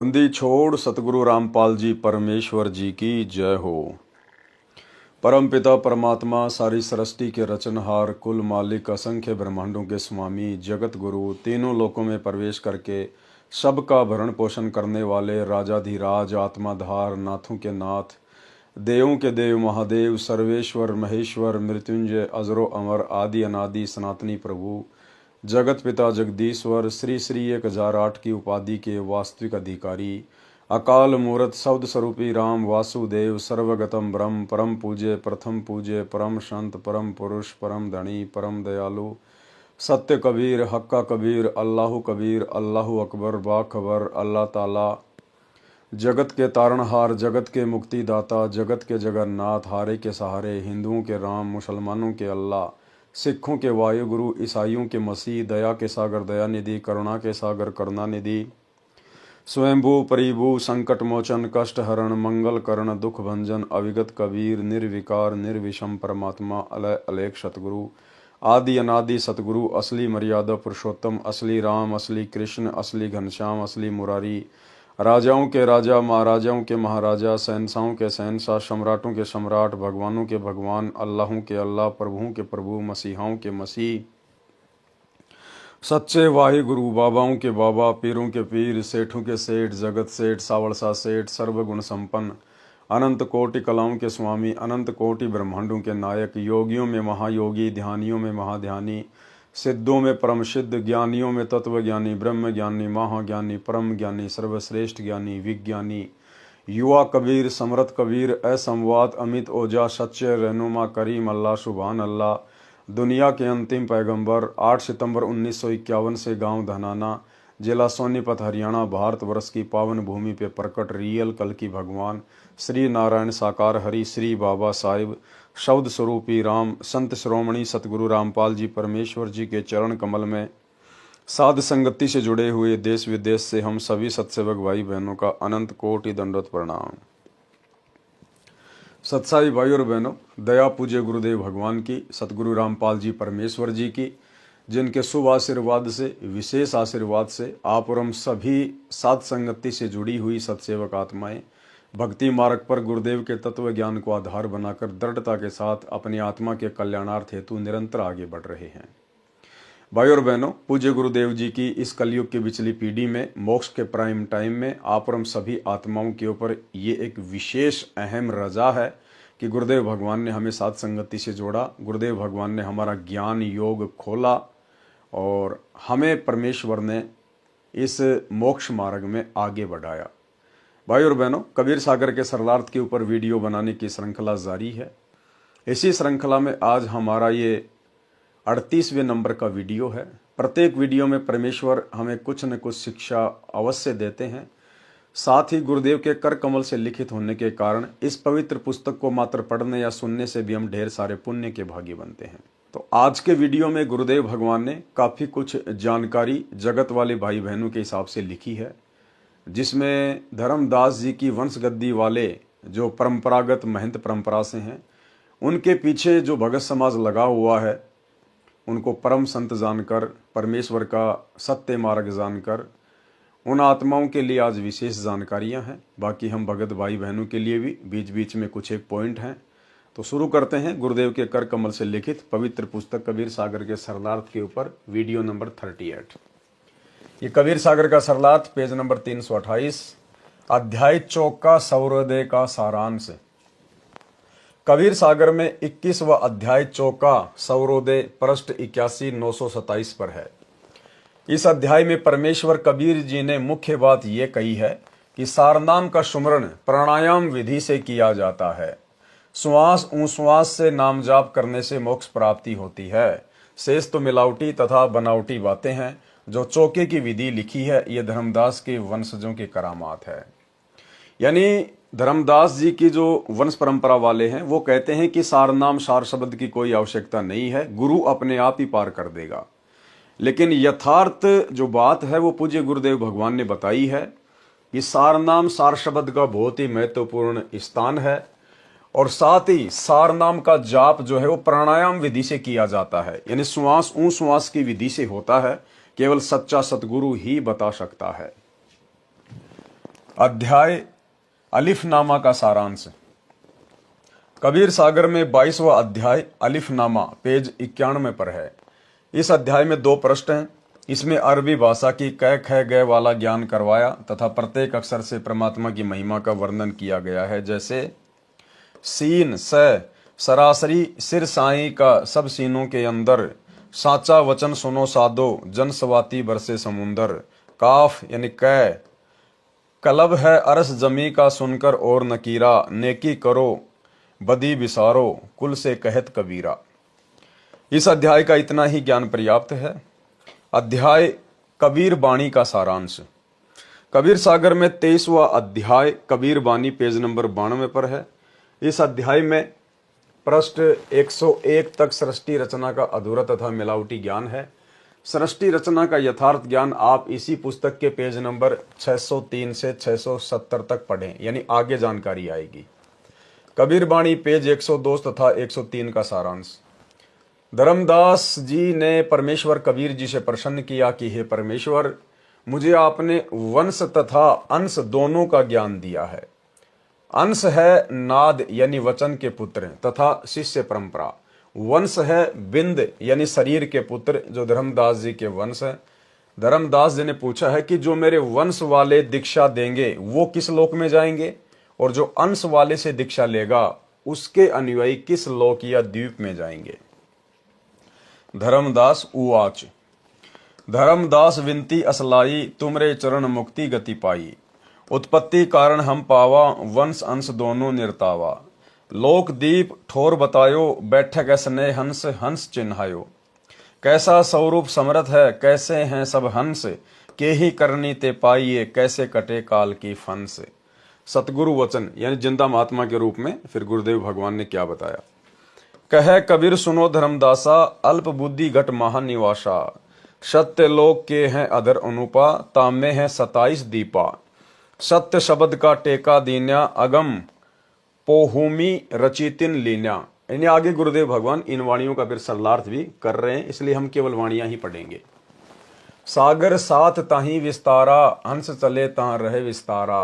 बंदी छोड़ सतगुरु रामपाल जी परमेश्वर जी की जय हो। परम पिता परमात्मा सारी सृष्टि के रचनहार कुल मालिक असंख्य ब्रह्मांडों के स्वामी जगत गुरु तीनों लोकों में प्रवेश करके सबका भरण पोषण करने वाले राजाधिराज आत्माधार नाथों के नाथ देवों के देव महादेव सर्वेश्वर महेश्वर मृत्युंजय अजरो अमर आदि अनादि सनातनी प्रभु जगत पिता जगदीश्वर श्री श्री 1008 की उपाधि के वास्तविक अधिकारी अकाल मूर्त शब्द स्वरूपी राम वासुदेव सर्वगतम ब्रह्म परम पूज्य प्रथम पूज्य परम संत परम पुरुष परम धनी परम दयालु सत्य कबीर हक्का कबीर अल्लाह कबीर अल्लाह अकबर बाखबर अल्लाह ताला जगत के तारणहार जगत के मुक्तिदाता जगत के जगन्नाथ हारे के सहारे हिंदुओं के राम मुसलमानों के अल्लाह सिखों के वायुगुरु ईसाइयों के मसीह दया के सागर दया निधि करुणा के सागर करुणा निधि स्वयंभू परिभू संकट मोचन कष्ट हरण मंगल करण दुख भंजन अविगत कबीर निर्विकार निर्विषम परमात्मा अलय अलेख सतगुरु आदि अनादि सतगुरु असली मर्यादा पुरुषोत्तम असली राम असली कृष्ण असली घनश्याम असली मुरारी राजाओं के राजा महाराजाओं के महाराजा शहंशाहों के शहंशाह सम्राटों के सम्राट भगवानों के भगवान अल्लाहों के अल्लाह प्रभुओं के प्रभु मसीहाओं के मसीह सच्चे वाहे गुरु बाबाओं के बाबा पीरों के पीर सेठों के सेठ जगत सेठ सावड़सा सेठ सर्वगुण संपन्न अनंत कोटि कलाओं के स्वामी अनंत कोटि ब्रह्मांडों के नायक योगियों में महायोगी ध्यानियों में महाध्यानी सिद्धों में परम सिद्ध ज्ञानियों में तत्व ज्ञानी ब्रह्म ज्ञानी महाज्ञानी परम ज्ञानी सर्वश्रेष्ठ ज्ञानी विज्ञानी युवा कबीर समरथ कबीर असंवाद अमित ओजा सच्चे रहनुमा करीम अल्लाह सुभान अल्लाह दुनिया के अंतिम पैगंबर 8 सितंबर 1951 से गांव धनाना जिला सोनीपत हरियाणा भारतवर्ष की पावन भूमि पे प्रकट रियल कल की भगवान श्री नारायण साकार हरि श्री बाबा साहिब शब्द स्वरूपी राम संत श्रोमणी सतगुरु रामपाल जी परमेश्वर जी के चरण कमल में साध संगति से जुड़े हुए देश विदेश से हम सभी सत्सेवक भाई बहनों का अनंत कोटि दंडवत प्रणाम। सत्साई भाई और बहनों, दया पूज्य गुरुदेव भगवान की सतगुरु रामपाल जी परमेश्वर जी की जिनके शुभ आशीर्वाद से विशेष आशीर्वाद से आप और हम सभी साध संगति से जुड़ी हुई सत्सेवक आत्माएं भक्ति मार्ग पर गुरुदेव के तत्व ज्ञान को आधार बनाकर दृढ़ता के साथ अपनी आत्मा के कल्याणार्थ हेतु निरंतर आगे बढ़ रहे हैं। भाई और बहनों, पूज्य गुरुदेव जी की इस कलयुग की पिछली पीढ़ी में मोक्ष के प्राइम टाइम में आप और हम सभी आत्माओं के ऊपर ये एक विशेष अहम रजा है कि गुरुदेव भगवान ने हमें साध संगति से जोड़ा। गुरुदेव भगवान ने हमारा ज्ञान योग खोला और हमें परमेश्वर ने इस मोक्ष मार्ग में आगे बढ़ाया। भाई और बहनों, कबीर सागर के सरलार्थ के ऊपर वीडियो बनाने की श्रृंखला जारी है। इसी श्रृंखला में आज हमारा ये 38वें नंबर का वीडियो है। प्रत्येक वीडियो में परमेश्वर हमें कुछ न कुछ शिक्षा अवश्य देते हैं। साथ ही गुरुदेव के कर कमल से लिखित होने के कारण इस पवित्र पुस्तक को मात्र पढ़ने या सुनने से भी हम ढेर सारे पुण्य के भागी बनते हैं। तो आज के वीडियो में गुरुदेव भगवान ने काफ़ी कुछ जानकारी जगत वाले भाई बहनों के हिसाब से लिखी है, जिसमें धर्मदास जी की वंशगद्दी वाले जो परंपरागत महंत परंपरा से हैं, उनके पीछे जो भगत समाज लगा हुआ है, उनको परम संत जानकर परमेश्वर का सत्य मार्ग जानकर उन आत्माओं के लिए आज विशेष जानकारियां हैं। बाकी हम भगत भाई बहनों के लिए भी बीच बीच में कुछ एक पॉइंट हैं। तो शुरू करते हैं गुरुदेव के कर कमल से लिखित पवित्र पुस्तक कबीर सागर के सरलार्थ के ऊपर वीडियो नंबर 38। ये कबीर सागर का सरलार्थ पेज नंबर 328 अध्याय 4 का सौरोदय का सारांश। कबीर सागर में 21वां अध्याय 4 का सौरोदय पृष्ठ 81 927 पर है। इस अध्याय में परमेश्वर कबीर जी ने मुख्य बात यह कही है कि सारनाम का सुमरण प्राणायाम विधि से किया जाता है। श्वास उश्वास से नाम जाप करने से मोक्ष प्राप्ति होती है। शेष तो मिलावटी तथा बनावटी बातें हैं। जो चौके की विधि लिखी है यह धर्मदास के वंशजों की करामात है। यानी धर्मदास जी की जो वंश परंपरा वाले हैं वो कहते हैं कि सारनाम सार शब्द की कोई आवश्यकता नहीं है, गुरु अपने आप ही पार कर देगा। लेकिन यथार्थ जो बात है वो पूज्य गुरुदेव भगवान ने बताई है कि सारनाम सार शब्द का बहुत ही महत्वपूर्ण स्थान है और साथ ही सारनाम का जाप जो है वो प्राणायाम विधि से किया जाता है। यानी श्वास उश्वास की विधि से होता है। केवल सच्चा सतगुरु ही बता सकता है। अध्याय अलिफनामा का सारांश। कबीर सागर में 22वां अध्याय अलिफनामा पेज 91 पर है। इस अध्याय में 2 प्रश्न हैं। इसमें अरबी भाषा की क ख ग वाला ज्ञान करवाया तथा प्रत्येक अक्षर से परमात्मा की महिमा का वर्णन किया गया है। जैसे सीन स सरासरी सिर साई का सब सीनों के अंदर, साचा वचन सुनो साधो जन स्वाति बरसे समुंदर। काफ यानी क कलब है अरस जमी का सुनकर और नकीरा, नेकी करो बदी बिसारो कुल से कहत कबीरा। इस अध्याय का इतना ही ज्ञान पर्याप्त है। अध्याय कबीर बाणी का सारांश। कबीर सागर में 23वां अध्याय कबीर बाणी पेज नंबर 92 पर है। इस अध्याय में पृष्ठ 101 तक सृष्टि रचना का अधूरा तथा मिलावटी ज्ञान है। सृष्टि रचना का यथार्थ ज्ञान आप इसी पुस्तक के पेज नंबर 603 से 670 तक पढ़ें, यानी आगे जानकारी आएगी। कबीर बाणी पेज 102 तथा 103 का सारांश। धर्मदास जी ने परमेश्वर कबीर जी से प्रसन्न किया कि हे परमेश्वर, मुझे आपने वंश तथा अंश दोनों का ज्ञान दिया है। अंश है नाद यानी वचन के पुत्र तथा शिष्य परंपरा। वंश है बिंद यानी शरीर के पुत्र जो धर्मदास जी के वंश है। धर्मदास जी ने पूछा है कि जो मेरे वंश वाले दीक्षा देंगे वो किस लोक में जाएंगे, और जो अंश वाले से दीक्षा लेगा उसके अनुयायी किस लोक या द्वीप में जाएंगे। धर्मदास उवाच। धर्मदास विनती असलाई, तुमरे चरण मुक्ति गति पाई। उत्पत्ति कारण हम पावा, वंश अंश दोनों निर्तावा। लोक दीप ठोर बतायो, बैठक स्नेह हंस हंस चिन्हायो। कैसा स्वरूप समर्थ है, कैसे हैं सब हंस, के ही करनी ते पाइये, कैसे कटे काल की फंस। सतगुरु वचन यानी जिंदा महात्मा के रूप में फिर गुरुदेव भगवान ने क्या बताया। कहे कबीर सुनो धर्मदासा, अल्प बुद्धि घट महानिवासा। सत्य लोक के हैं अधर अनुपा, तामे हैं 27 दीपा। सत्य शब्द का टेका दीन्या, अगम पोहुमी रचितिन लीन्या। इन्हें आगे गुरुदेव भगवान इन वाणियों का फिर सरलार्थ भी कर रहे हैं, इसलिए हम केवल वाणियां ही पढ़ेंगे। सागर साथ ताही विस्तारा, हंस चले तां रहे विस्तारा।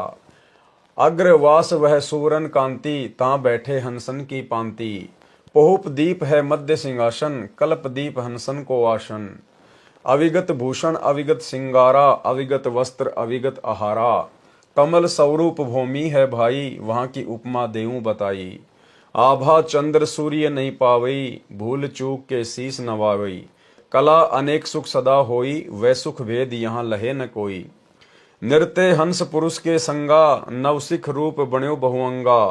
अग्रवास वह सूरन कांति, तां बैठे हंसन की पांति। पोहुप दीप है मध्य सिंहासन, कल्प दीप हंसन को आसन। अविगत भूषण अविगत सिंगारा, अविगत वस्त्र अविगत आहारा। कमल स्वरूप भूमि है भाई, वहां की उपमा देऊं बताई। आभा चंद्र सूर्य नहीं पावई, भूल चूक के शीस नवावई। कला अनेक सुख सदा होई, वह सुख भेद यहाँ लहे न कोई। नृत्य हंस पुरुष के संगा, नवसिख रूप बण्यो बहुअंगा।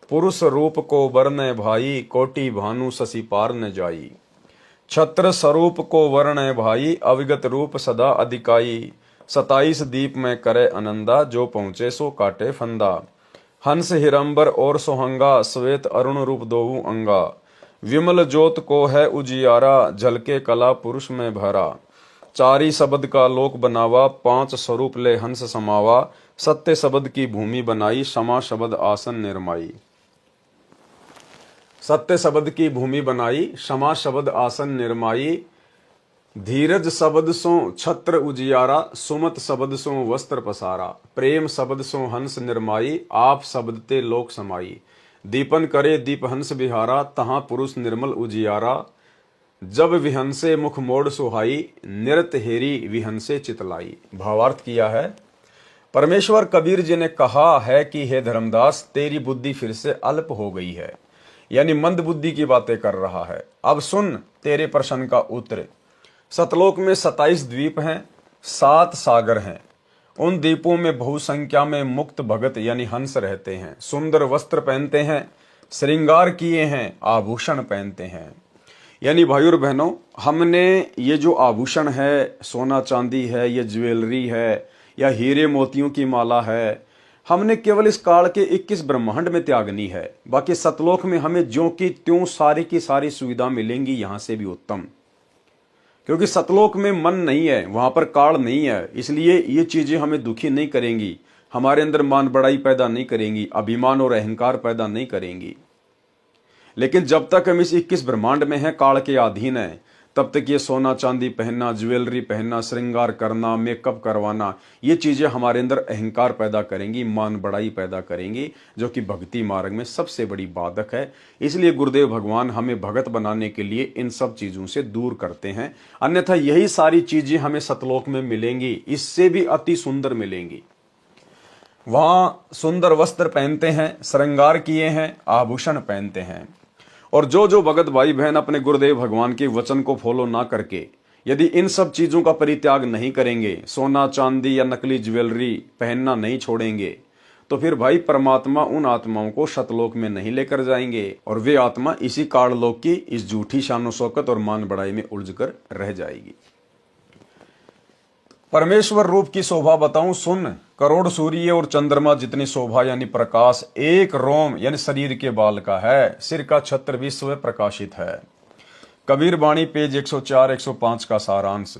पुरुष रूप को वर्ण भाई, कोटि भानु शशि पार न जाई। छत्र स्वरूप को वर्ण भाई, अविगत रूप सदा अधिकाई। 27 दीप में करे आनंदा, जो पहुंचे सो काटे फंदा। हंस हिरंबर और सोहंगा, श्वेत अरुण रूप दोऊ अंगा। विमल ज्योत को है उजियारा, झलके कला पुरुष में भरा। चारी शब्द का लोक बनावा, 5 स्वरूप ले हंस समावा। सत्य शब्द की भूमि बनाई, क्षमा शब्द आसन निर्माई। सत्य शब्द की भूमि बनाई, क्षमा शब्द आसन निर्माई। धीरज शब्द सो छत्र उजियारा, सुमत शब्द सो वस्त्र पसारा। प्रेम शब्द सो हंस निर्माई, आप शब्द ते लोक समाई। दीपन करे दीप हंस बिहारा, तहां पुरुष निर्मल उजियारा। जब विहंसे मुख मोड़ सुहाई, निरत हेरी विहंसे चितलाई। भावार्थ किया है। परमेश्वर कबीर जी ने कहा है कि हे धर्मदास, तेरी बुद्धि फिर से अल्प हो गई है, यानी मंद बुद्धि की बातें कर रहा है। अब सुन तेरे प्रश्न का उत्तर। सतलोक में 27 द्वीप हैं, 7 सागर हैं। उन द्वीपों में बहुसंख्या में मुक्त भगत यानी हंस रहते हैं। सुंदर वस्त्र पहनते हैं, श्रृंगार किए हैं, आभूषण पहनते हैं। यानी भाई और बहनों, हमने ये जो आभूषण है, सोना चांदी है, ये ज्वेलरी है या हीरे मोतियों की माला है, हमने केवल इस काल के 21 ब्रह्मांड में त्यागनी है। बाकी सतलोक में हमें ज्यों की त्यों सारी की सारी सुविधा मिलेंगी, यहां से भी उत्तम। क्योंकि सतलोक में मन नहीं है, वहां पर काल नहीं है, इसलिए ये चीजें हमें दुखी नहीं करेंगी, हमारे अंदर मान बड़ाई पैदा नहीं करेंगी, अभिमान और अहंकार पैदा नहीं करेंगी। लेकिन जब तक हम इस 21 ब्रह्मांड में हैं, काल के अधीन हैं, तब तक ये सोना चांदी पहनना, ज्वेलरी पहनना, श्रृंगार करना, मेकअप करवाना, ये चीजें हमारे अंदर अहंकार पैदा करेंगी, मान बढ़ाई पैदा करेंगी, जो कि भक्ति मार्ग में सबसे बड़ी बाधक है। इसलिए गुरुदेव भगवान हमें भगत बनाने के लिए इन सब चीजों से दूर करते हैं। अन्यथा यही सारी चीजें हमें सतलोक में मिलेंगी, इससे भी अति सुंदर मिलेंगी। वहां सुंदर वस्त्र पहनते हैं, श्रृंगार किए हैं, आभूषण पहनते हैं। और जो जो भगत भाई बहन अपने गुरुदेव भगवान के वचन को फॉलो ना करके यदि इन सब चीजों का परित्याग नहीं करेंगे, सोना चांदी या नकली ज्वेलरी पहनना नहीं छोड़ेंगे, तो फिर भाई परमात्मा उन आत्माओं को सतलोक में नहीं लेकर जाएंगे और वे आत्मा इसी काललोक की इस झूठी शानो शौकत और मान बढ़ाई में उलझकर रह जाएगी। परमेश्वर रूप की शोभा बताऊं सुन, करोड़ सूर्य और चंद्रमा जितनी शोभा यानी प्रकाश एक रोम यानी शरीर के बाल का है, सिर का छत्र विश्व प्रकाशित है। कबीर बाणी पेज 104 105 का सारांश।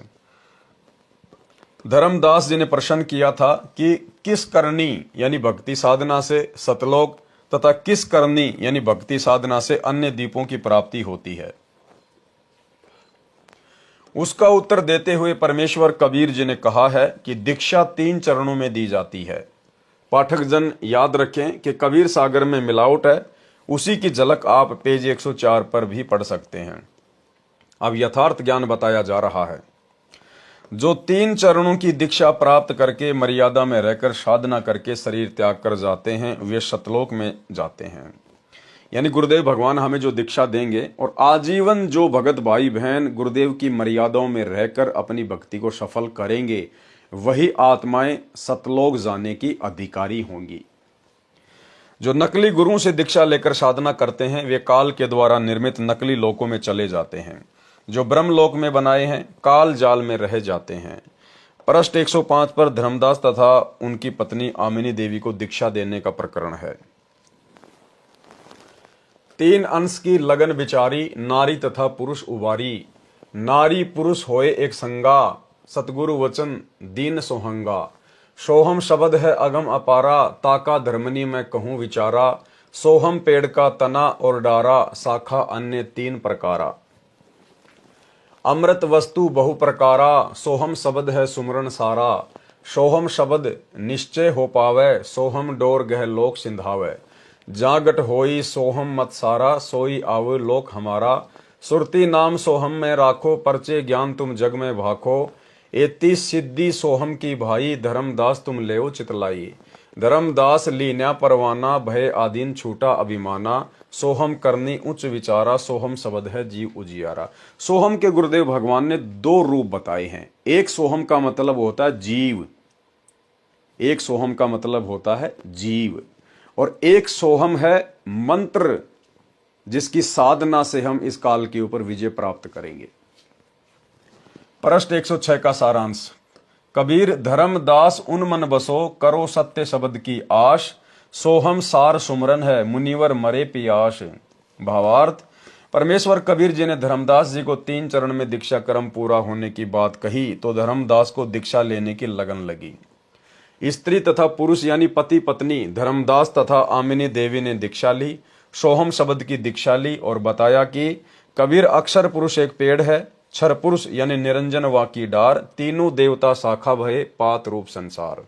धर्मदास जी ने प्रश्न किया था कि किस करनी यानी भक्ति साधना से सतलोक तथा किस करनी यानी भक्ति साधना से अन्य द्वीपों की प्राप्ति होती है। उसका उत्तर देते हुए परमेश्वर कबीर जी ने कहा है कि दीक्षा 3 चरणों में दी जाती है। पाठक जन याद रखें कि कबीर सागर में मिलावट है, उसी की झलक आप पेज 104 पर भी पढ़ सकते हैं। अब यथार्थ ज्ञान बताया जा रहा है। जो 3 चरणों की दीक्षा प्राप्त करके मर्यादा में रहकर साधना करके शरीर त्याग कर जाते हैं, वे सतलोक में जाते हैं। यानी गुरुदेव भगवान हमें जो दीक्षा देंगे और आजीवन जो भगत भाई बहन गुरुदेव की मर्यादाओं में रहकर अपनी भक्ति को सफल करेंगे, वही आत्माएं सतलोक जाने की अधिकारी होंगी। जो नकली गुरुओं से दीक्षा लेकर साधना करते हैं, वे काल के द्वारा निर्मित नकली लोकों में चले जाते हैं। जो ब्रह्मलोक में बनाए हैं, काल जाल में रह जाते हैं। पृष्ठ 105 पर धर्मदास तथा उनकी पत्नी आमिनी देवी को दीक्षा देने का प्रकरण है। 3 अंश की लगन बिचारी, नारी तथा पुरुष उबारी। नारी पुरुष होए एक संगा, सतगुरु वचन दीन सोहंगा। सोहम शब्द है अगम अपारा, ताका धर्मनी मैं कहूँ विचारा। सोहम पेड़ का तना और डारा, शाखा अन्य 3 प्रकारा। अमृत वस्तु बहु प्रकारा, सोहम शब्द है सुमरन सारा। सोहम शब्द निश्चय हो पावे, सोहम डोर गह लोक सिंधावे। जागट होई सोहम मत सारा, सोई आव लोक हमारा। सुरती नाम सोहम में राखो, परचे ज्ञान तुम जग में भाखो। एती सिद्धि सोहम की भाई, धर्मदास तुम लेओ चितलाई। धर्मदास लीन्या परवाना, भय आदीन छूटा अभिमाना। सोहम करनी उच्च विचारा, सोहम शब्द है जीव उजियारा। सोहम के गुरुदेव भगवान ने 2 रूप बताए हैं। एक सोहम का मतलब होता है जीव, एक सोहम का मतलब होता है जीव, और एक सोहम है मंत्र, जिसकी साधना से हम इस काल के ऊपर विजय प्राप्त करेंगे। पृष्ठ 106 का सारांश। कबीर धर्मदास उन मन बसो, करो सत्य शब्द की आश। सोहम सार सुमरन है, मुनिवर मरे पियास। भावार्थ, परमेश्वर कबीर जी ने धर्मदास जी को 3 चरण में दीक्षा क्रम पूरा होने की बात कही तो धर्मदास को दीक्षा लेने की लगन लगी। स्त्री तथा पुरुष यानी पति पत्नी धर्मदास तथा आमिनी देवी ने दीक्षा ली, सोहम शब्द की दीक्षा ली और बताया कि कबीर अक्षर पुरुष एक पेड़ है, क्षर पुरुष यानी निरंजन वा की डार, तीनों देवता शाखा भये पात रूप संसार।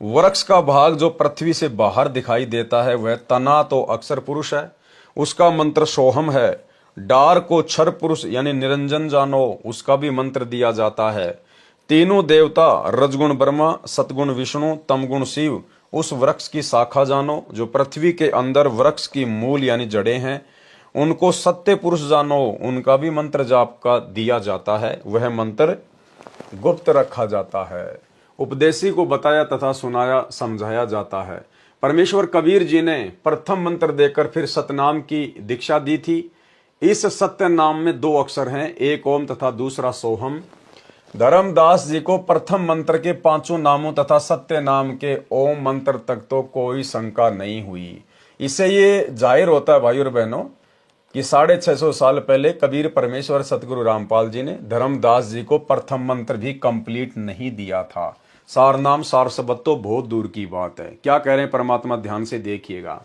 वृक्ष का भाग जो पृथ्वी से बाहर दिखाई देता है वह तना तो अक्षर पुरुष है, उसका मंत्र सोहम है। डार को क्षर पुरुष यानी निरंजन जानो, उसका भी मंत्र दिया जाता है। तीनों देवता रजगुण ब्रह्मा, सतगुण विष्णु, तमगुण शिव, उस वृक्ष की शाखा जानो जो पृथ्वी के अंदर वृक्ष की मूल यानी जड़ें हैं। उनको सत्य पुरुष जानो, उनका भी मंत्र जाप का दिया जाता है, वह मंत्र गुप्त रखा जाता है, उपदेशी को बताया तथा सुनाया समझाया जाता है। परमेश्वर कबीर जी ने प्रथम मंत्र देकर फिर सतनाम की दीक्षा दी थी। इस सत्य नाम में 2 अक्षर हैं, एक ओम तथा दूसरा सोहम। धर्मदास जी को प्रथम मंत्र के 5 नामों तथा सत्य नाम के ओम मंत्र तक तो कोई शंका नहीं हुई। इससे ये जाहिर होता है भाई और बहनों कि 650 साल पहले कबीर परमेश्वर सतगुरु रामपाल जी ने धर्मदास जी को प्रथम मंत्र भी कंप्लीट नहीं दिया था। सार नाम सार शब्द तो बहुत दूर की बात है। क्या कह रहे हैं परमात्मा, ध्यान से देखिएगा।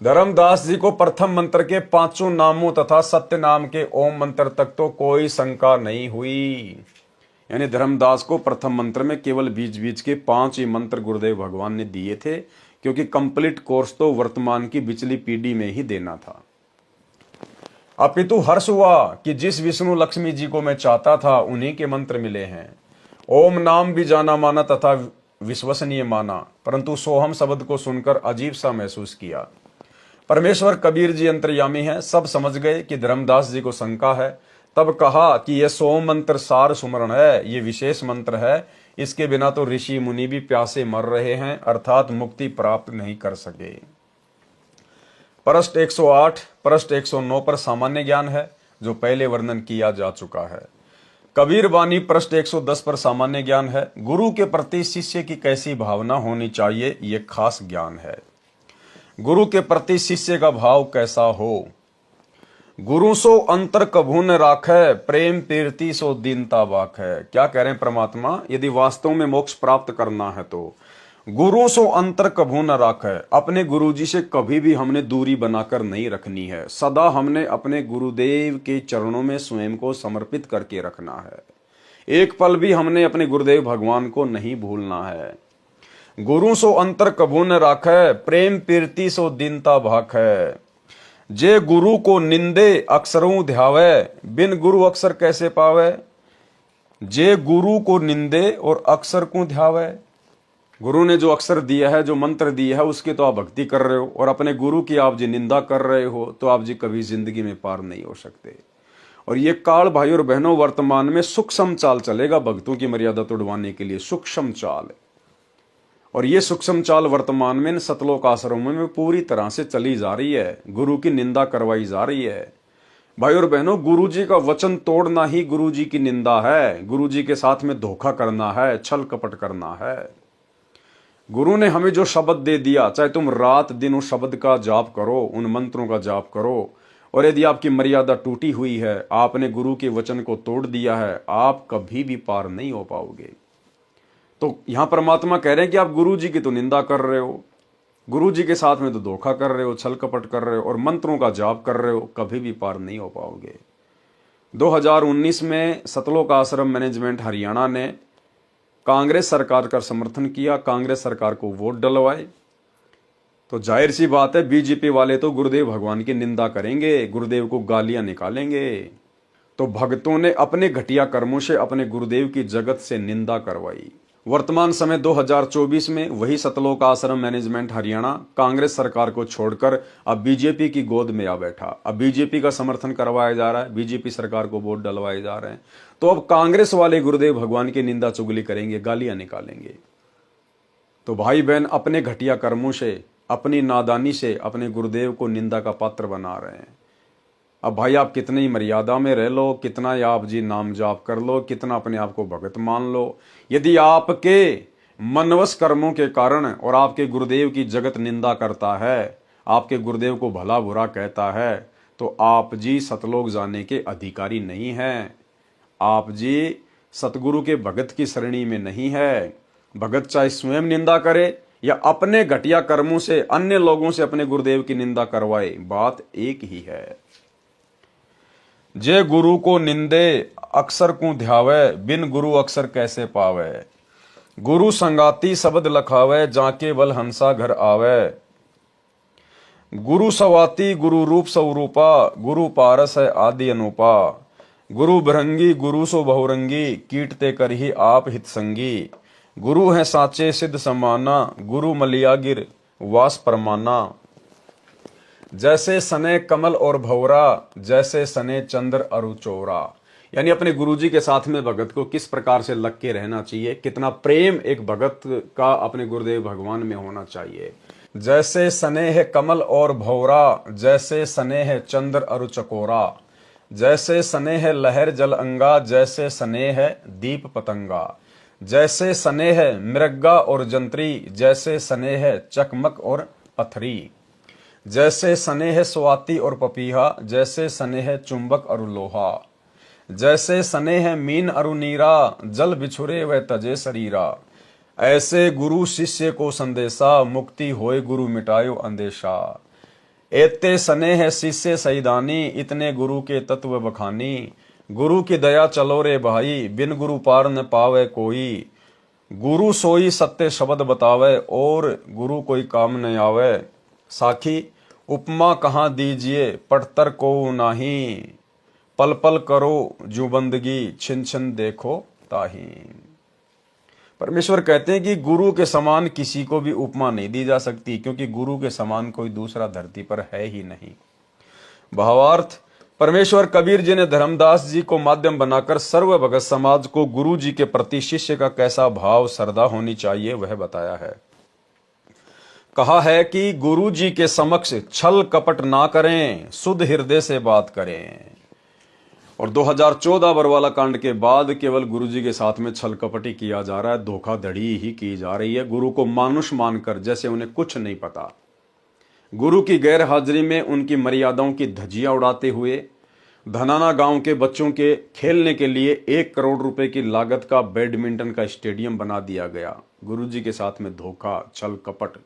धर्मदास जी को प्रथम मंत्र के 5 नामों तथा सत्य नाम के ओम मंत्र तक तो कोई शंका नहीं हुई। यानी धर्मदास को प्रथम मंत्र में केवल बीच बीच के 5 ही मंत्र गुरुदेव भगवान ने दिए थे, क्योंकि कंप्लीट कोर्स तो वर्तमान की पिछली पीढ़ी में ही देना था। अपितु हर्ष हुआ कि जिस विष्णु लक्ष्मी जी को मैं चाहता था उन्हीं के मंत्र मिले हैं। ओम नाम भी जाना माना तथा विश्वसनीय माना, परंतु सोहम शब्द को सुनकर अजीब सा महसूस किया। परमेश्वर कबीर जी अंतर्यामी हैं, सब समझ गए कि धर्मदास जी को शंका है। तब कहा कि यह सोम मंत्र सार सुमरण है, ये विशेष मंत्र है, इसके बिना तो ऋषि मुनि भी प्यासे मर रहे हैं, अर्थात मुक्ति प्राप्त नहीं कर सके। पृष्ठ 108, पृष्ठ 109 पर सामान्य ज्ञान है, जो पहले वर्णन किया जा चुका है। कबीर वाणी पृष्ठ 110 पर सामान्य ज्ञान है। गुरु के प्रति शिष्य की कैसी भावना होनी चाहिए, ये खास ज्ञान है। गुरु के प्रति शिष्य का भाव कैसा हो। गुरु सो अंतर कभू न राखै, प्रेम तीर्ति सो दीनता बाखै। क्या कह रहे हैं परमात्मा, यदि वास्तव में मोक्ष प्राप्त करना है तो गुरु सो अंतर कभू न राखै, अपने गुरुजी से कभी भी हमने दूरी बनाकर नहीं रखनी है। सदा हमने अपने गुरुदेव के चरणों में स्वयं को समर्पित करके रखना है। एक पल भी हमने अपने गुरुदेव भगवान को नहीं भूलना है। गुरु सो अंतर कभू न राखै, प्रेम पीरती सो दीनता भाखै। जे गुरु को निंदे अक्षरों ध्यावै, बिन गुरु अक्षर कैसे पावे। जे गुरु को निंदे और अक्षर को ध्यावै, गुरु ने जो अक्षर दिया है, जो मंत्र दिया है, उसकी तो आप भक्ति कर रहे हो, और अपने गुरु की आप जी निंदा कर रहे हो, तो आप जी कभी जिंदगी में पार नहीं हो सकते। और ये काल भाई और बहनों वर्तमान में सूक्ष्म चाल चलेगा भक्तों की मर्यादा तोड़वाने के लिए, सूक्ष्म चाल। और ये सूक्ष्म चाल वर्तमान में सतलोक आश्रमों में पूरी तरह से चली जा रही है। गुरु की निंदा करवाई जा रही है। भाई और बहनों, गुरु जी का वचन तोड़ना ही गुरु जी की निंदा है। गुरु जी के साथ में धोखा करना है, छल कपट करना है। गुरु ने हमें जो शब्द दे दिया, चाहे तुम रात दिन उस शब्द का जाप करो, उन मंत्रों का जाप करो, और यदि आपकी मर्यादा टूटी हुई है, आपने गुरु के वचन को तोड़ दिया है, आप कभी भी पार नहीं हो पाओगे। तो यहां परमात्मा कह रहे हैं कि आप गुरु जी की तो निंदा कर रहे हो, गुरु जी के साथ में तो धोखा कर रहे हो, छल कपट कर रहे हो, और मंत्रों का जाप कर रहे हो, कभी भी पार नहीं हो पाओगे। 2019 में सतलोक आश्रम मैनेजमेंट हरियाणा ने कांग्रेस सरकार का समर्थन किया, कांग्रेस सरकार को वोट डलवाए। तो जाहिर सी बात है, बीजेपी वाले तो गुरुदेव भगवान की निंदा करेंगे, गुरुदेव को गालियां निकालेंगे। तो भक्तों ने अपने घटिया कर्मों से अपने गुरुदेव की जगत से निंदा करवाई। वर्तमान समय 2024 में वही सतलोक आश्रम मैनेजमेंट हरियाणा कांग्रेस सरकार को छोड़कर अब बीजेपी की गोद में आ बैठा। अब बीजेपी का समर्थन करवाया जा रहा है, बीजेपी सरकार को वोट डलवाए जा रहे हैं। तो अब कांग्रेस वाले गुरुदेव भगवान की निंदा चुगली करेंगे, गालियां निकालेंगे। तो भाई बहन अपने घटिया कर्मों से, अपनी नादानी से अपने गुरुदेव को निंदा का पात्र बना रहे हैं। अब भाई आप कितनी मर्यादा में रह लो, कितना आप जी नाम जाप कर लो, कितना अपने आप को भगत मान लो, यदि आपके मनवश कर्मों के कारण और आपके गुरुदेव की जगत निंदा करता है, आपके गुरुदेव को भला बुरा कहता है, तो आप जी सतलोक जाने के अधिकारी नहीं हैं। आप जी सतगुरु के भगत की श्रेणी में नहीं है। भगत चाहे स्वयं निंदा करे या अपने घटिया कर्मों से अन्य लोगों से अपने गुरुदेव की निंदा करवाए, बात एक ही है। जे गुरु को निंदे अक्षर को ध्यावे, बिन गुरु अक्षर कैसे पावे। गुरु संगाती शब्द लखावे, जाके बल हंसा घर आवे। गुरु सवाती गुरु रूप स्वरूपा, गुरु पारस है आदि अनुपा। गुरु भृंगी गुरु सो बहुरंगी, कीटते कर ही आप हित संगी। गुरु है साचे सिद्ध समाना, गुरु मलियागिर वास परमाना। जैसे सने कमल और भौरा, जैसे सने चंद्र अरु चौरा। यानी अपने गुरुजी के साथ में भगत को किस प्रकार से लग के रहना चाहिए, कितना प्रेम एक भगत का अपने गुरुदेव भगवान में होना चाहिए। जैसे स्नेह कमल और भौरा, जैसे स्नेह चंद्र अरु चकोरा। जैसे स्नेह लहर जल अंगा, जैसे स्नेह दीप पतंगा। जैसे स्नेह मृगा और जंत्री, जैसे स्नेह चकमक और पथरी। जैसे स्नेह स्वाति और पपीहा, जैसे स्नेह चुंबक और लोहा। जैसे स्नेह मीन अरु नीरा, जल बिछुरे व तजे शरीरा। ऐसे गुरु शिष्य को संदेशा, मुक्ति होए गुरु मिटायो अंदेशा। एते सने है शिष्य सईदानी, इतने गुरु के तत्व बखानी। गुरु की दया चलो रे भाई, बिन गुरु पार न पावे कोई। गुरु सोई सत्य शब्द बतावे, और गुरु कोई काम न आवे। साखी उपमा कहाँ दीजिए, पटतर को नाही। पल पल करो जो बंदगी, छिन छिन देखो ताही। परमेश्वर कहते हैं कि गुरु के समान किसी को भी उपमा नहीं दी जा सकती, क्योंकि गुरु के समान कोई दूसरा धरती पर है ही नहीं। भावार्थ, परमेश्वर कबीर जी ने धर्मदास जी को माध्यम बनाकर सर्व भगत समाज को गुरु जी के प्रति शिष्य का कैसा भाव श्रद्धा होनी चाहिए वह बताया है। कहा है कि गुरु जी के समक्ष छल कपट ना करें, शुद्ध हृदय से बात करें। और 2014 बरवाला कांड के बाद केवल गुरु जी के साथ में छल कपट ही किया जा रहा है, धोखाधड़ी ही की जा रही है, गुरु को मानुष मानकर, जैसे उन्हें कुछ नहीं पता। गुरु की गैर हाजिरी में उनकी मर्यादाओं की धज्जियां उड़ाते हुए धनाना गांव के बच्चों के खेलने के लिए 1 करोड़ रुपए की लागत का बैडमिंटन का स्टेडियम बना दिया गया। गुरु जी के साथ में धोखा, छल कपट।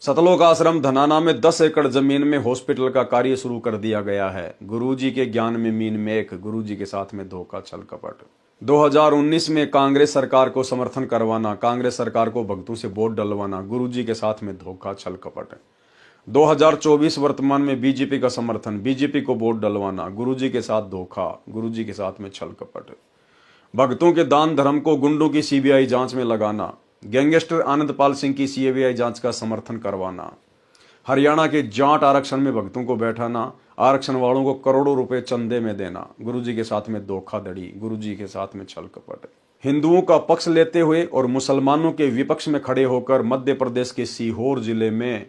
सतलोक आश्रम धनाना में 10 एकड़ जमीन में हॉस्पिटल का कार्य शुरू कर दिया गया है। गुरु जी के ज्ञान में मीन मेख, गुरु जी के साथ में धोखा, छल कपट। 2019 में कांग्रेस सरकार को समर्थन करवाना, कांग्रेस सरकार को भक्तों से वोट डलवाना, गुरु जी के साथ में धोखा, छल कपट। 2024 वर्तमान में बीजेपी का समर्थन, बीजेपी को वोट डलवाना, गुरु जी के साथ धोखा, गुरु जी के साथ में छल कपट। भक्तों के दान धर्म को गुंडों की सीबीआई जांच में लगाना, गैंगस्टर आनंदपाल सिंह की सीबीआई जांच का समर्थन करवाना, हरियाणा के जाट आरक्षण में भक्तों को बैठाना, आरक्षण वालों को करोड़ों रुपए चंदे में देना, गुरु जी के साथ में धोखाधड़ी, गुरु जी के साथ में छल कपट। हिंदुओं का पक्ष लेते हुए और मुसलमानों के विपक्ष में खड़े होकर मध्य प्रदेश के सीहोर जिले में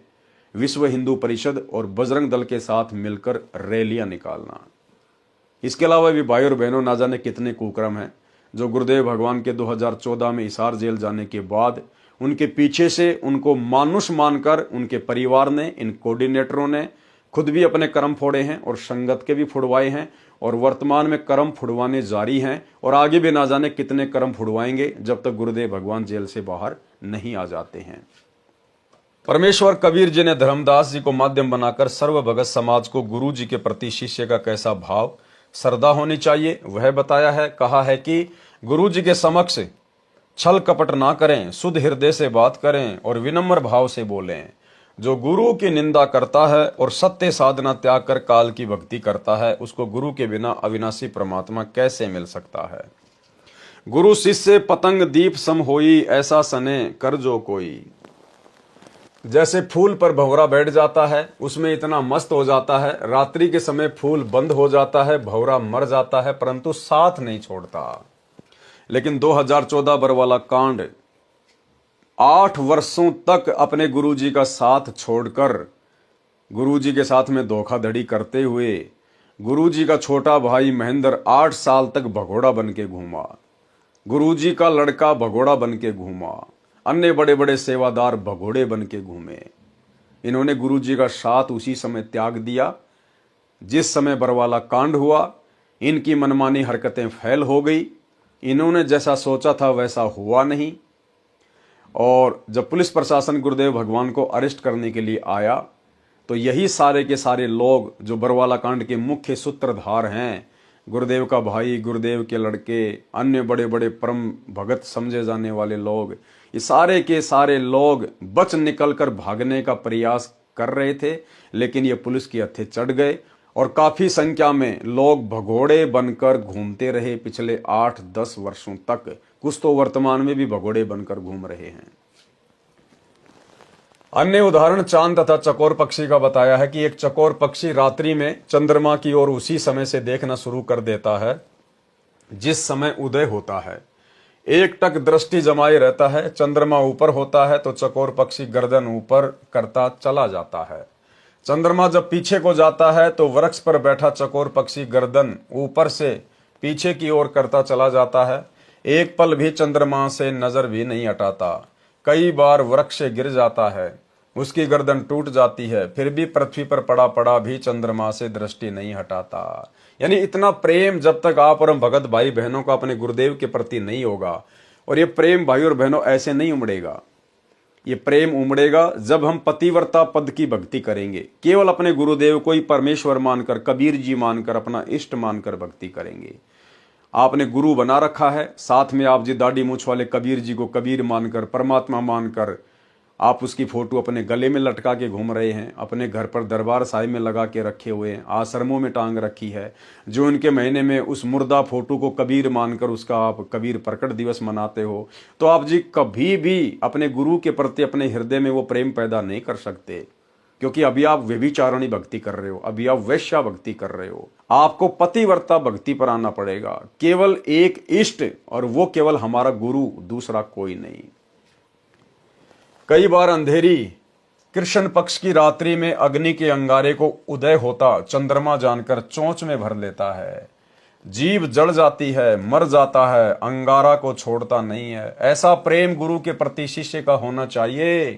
विश्व हिंदू परिषद और बजरंग दल के साथ मिलकर रैलियां निकालना। इसके अलावा भी भाई और बहनों, ना जाने कितने कुक्रम हैं जो गुरुदेव भगवान के 2014 में हिसार जेल जाने के बाद उनके पीछे से उनको मानुष मानकर उनके परिवार ने, इन कोऑर्डिनेटरों ने खुद भी अपने कर्म फोड़े हैं और संगत के भी फुड़वाए हैं, और वर्तमान में कर्म फुड़वाने जारी हैं, और आगे भी ना जाने कितने कर्म फुड़वाएंगे जब तक गुरुदेव भगवान जेल से बाहर नहीं आ जाते हैं। परमेश्वर कबीर जी ने धर्मदास जी को माध्यम बनाकर सर्व भगत समाज को गुरु जी के प्रति शिष्य का कैसा भाव श्रद्धा होनी चाहिए वह बताया है। कहा है कि गुरु जी के समक्ष छल कपट ना करें, शुद्ध हृदय से बात करें और विनम्र भाव से बोलें। जो गुरु की निंदा करता है और सत्य साधना त्याग कर काल की भक्ति करता है, उसको गुरु के बिना अविनाशी परमात्मा कैसे मिल सकता है। गुरु शिष्य पतंग दीप सम होई, ऐसा सने कर जो कोई। जैसे फूल पर भंवरा बैठ जाता है, उसमें इतना मस्त हो जाता है, रात्रि के समय फूल बंद हो जाता है, भंवरा मर जाता है, परंतु साथ नहीं छोड़ता। लेकिन 2014 बरवाला कांड 8 वर्षों तक अपने गुरुजी का साथ छोड़कर गुरुजी के साथ में धोखाधड़ी करते हुए गुरुजी का छोटा भाई महेंद्र 8 साल तक भगोड़ा बन के घूमा, गुरुजी का लड़का भगोड़ा बन के घूमा, अन्य बड़े बड़े सेवादार भगोड़े बन के घूमे। इन्होंने गुरुजी का साथ उसी समय त्याग दिया जिस समय बरवाला कांड हुआ। इनकी मनमानी हरकतें फैल हो गई, इन्होंने जैसा सोचा था वैसा हुआ नहीं। और जब पुलिस प्रशासन गुरुदेव भगवान को अरेस्ट करने के लिए आया तो यही सारे के सारे लोग जो बरवाला कांड के मुख्य सूत्रधार हैं, गुरुदेव का भाई, गुरुदेव के लड़के, अन्य बड़े बड़े परम भगत समझे जाने वाले लोग, ये सारे के सारे लोग बच निकलकर भागने का प्रयास कर रहे थे, लेकिन ये पुलिस की हत्थे चढ़ गए और काफी संख्या में लोग भगोड़े बनकर घूमते रहे पिछले 8-10 वर्षों तक। कुछ तो वर्तमान में भी भगोड़े बनकर घूम रहे हैं। अन्य उदाहरण चांद तथा चकोर पक्षी का बताया है कि एक चकोर पक्षी रात्रि में चंद्रमा की ओर उसी समय से देखना शुरू कर देता है जिस समय उदय होता है। एक टक दृष्टि जमाए रहता है, चंद्रमा ऊपर होता है तो चकोर पक्षी गर्दन ऊपर करता चला जाता है। चंद्रमा जब पीछे को जाता है तो वृक्ष पर बैठा चकोर पक्षी गर्दन ऊपर से पीछे की ओर करता चला जाता है। एक पल भी चंद्रमा से नजर भी नहीं हटाता। कई बार वृक्ष से गिर जाता है, उसकी गर्दन टूट जाती है, फिर भी पृथ्वी पर पड़ा पड़ा भी चंद्रमा से दृष्टि नहीं हटाता। यानी इतना प्रेम जब तक आप और भगत भाई बहनों का अपने गुरुदेव के प्रति नहीं होगा, और ये प्रेम भाई और बहनों ऐसे नहीं उमड़ेगा। ये प्रेम उमड़ेगा जब हम पतिव्रता पद की भक्ति करेंगे, केवल अपने गुरुदेव को ही परमेश्वर मानकर, कबीर जी मानकर, अपना इष्ट मानकर भक्ति करेंगे। आपने गुरु बना रखा है, साथ में आप जी दाढ़ी मूछ वाले कबीर जी को कबीर मानकर, परमात्मा मानकर आप उसकी फोटो अपने गले में लटका के घूम रहे हैं, अपने घर पर दरबार साहिब में लगा के रखे हुए हैं, आश्रमों में टांग रखी है। जो उनके महीने में उस मुर्दा फोटो को कबीर मानकर उसका आप कबीर प्रकट दिवस मनाते हो, तो आप जी कभी भी अपने गुरु के प्रति अपने हृदय में वो प्रेम पैदा नहीं कर सकते, क्योंकि अभी आप व्यभिचारिणी भक्ति कर रहे हो, अभी आप वैश्या भक्ति कर रहे हो। आपको पतिव्रता भक्ति पर आना पड़ेगा, केवल एक इष्ट, और वो केवल हमारा गुरु, दूसरा कोई नहीं। कई बार अंधेरी कृष्ण पक्ष की रात्रि में अग्नि के अंगारे को उदय होता चंद्रमा जानकर चोंच में भर लेता है। जीव जल जाती है, मर जाता है, अंगारा को छोड़ता नहीं है। ऐसा प्रेम गुरु के प्रति शिष्य का होना चाहिए,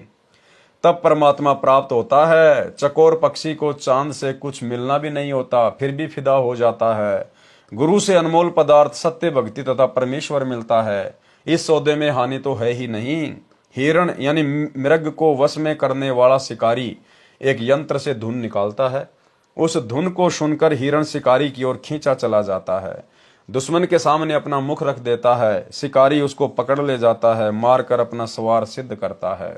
तब परमात्मा प्राप्त होता है। चकोर पक्षी को चांद से कुछ मिलना भी नहीं होता, फिर भी फिदा हो जाता है। गुरु से अनमोल पदार्थ सत्य भक्ति तथा परमेश्वर मिलता है। इस सौदे में हानि तो है ही नहीं। हिरण यानी मृग को वश में करने वाला शिकारी एक यंत्र से धुन निकालता है। उस धुन को सुनकर हिरण शिकारी की ओर खींचा चला जाता है। दुश्मन के सामने अपना मुख रख देता है, शिकारी उसको पकड़ ले जाता है, मारकर अपना सवार सिद्ध करता है,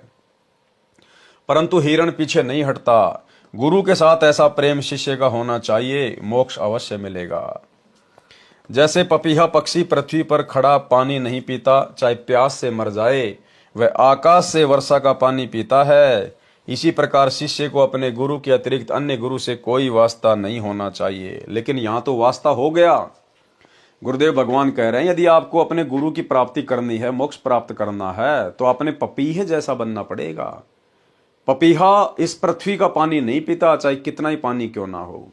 परंतु हिरण पीछे नहीं हटता। गुरु के साथ ऐसा प्रेम शिष्य का होना चाहिए, मोक्ष अवश्य मिलेगा। जैसे पपीहा पक्षी पृथ्वी पर खड़ा पानी नहीं पीता, चाहे प्यास से मर जाए, वह आकाश से वर्षा का पानी पीता है, इसी प्रकार शिष्य को अपने गुरु के अतिरिक्त अन्य गुरु से कोई वास्ता नहीं होना चाहिए। लेकिन यहां तो वास्ता हो गया। गुरुदेव भगवान कह रहे हैं, यदि आपको अपने गुरु की प्राप्ति करनी है, मोक्ष प्राप्त करना है, तो अपने पपीहे जैसा बनना पड़ेगा। पपीहा इस पृथ्वी का पानी नहीं पीता, चाहे कितना ही पानी क्यों ना हो।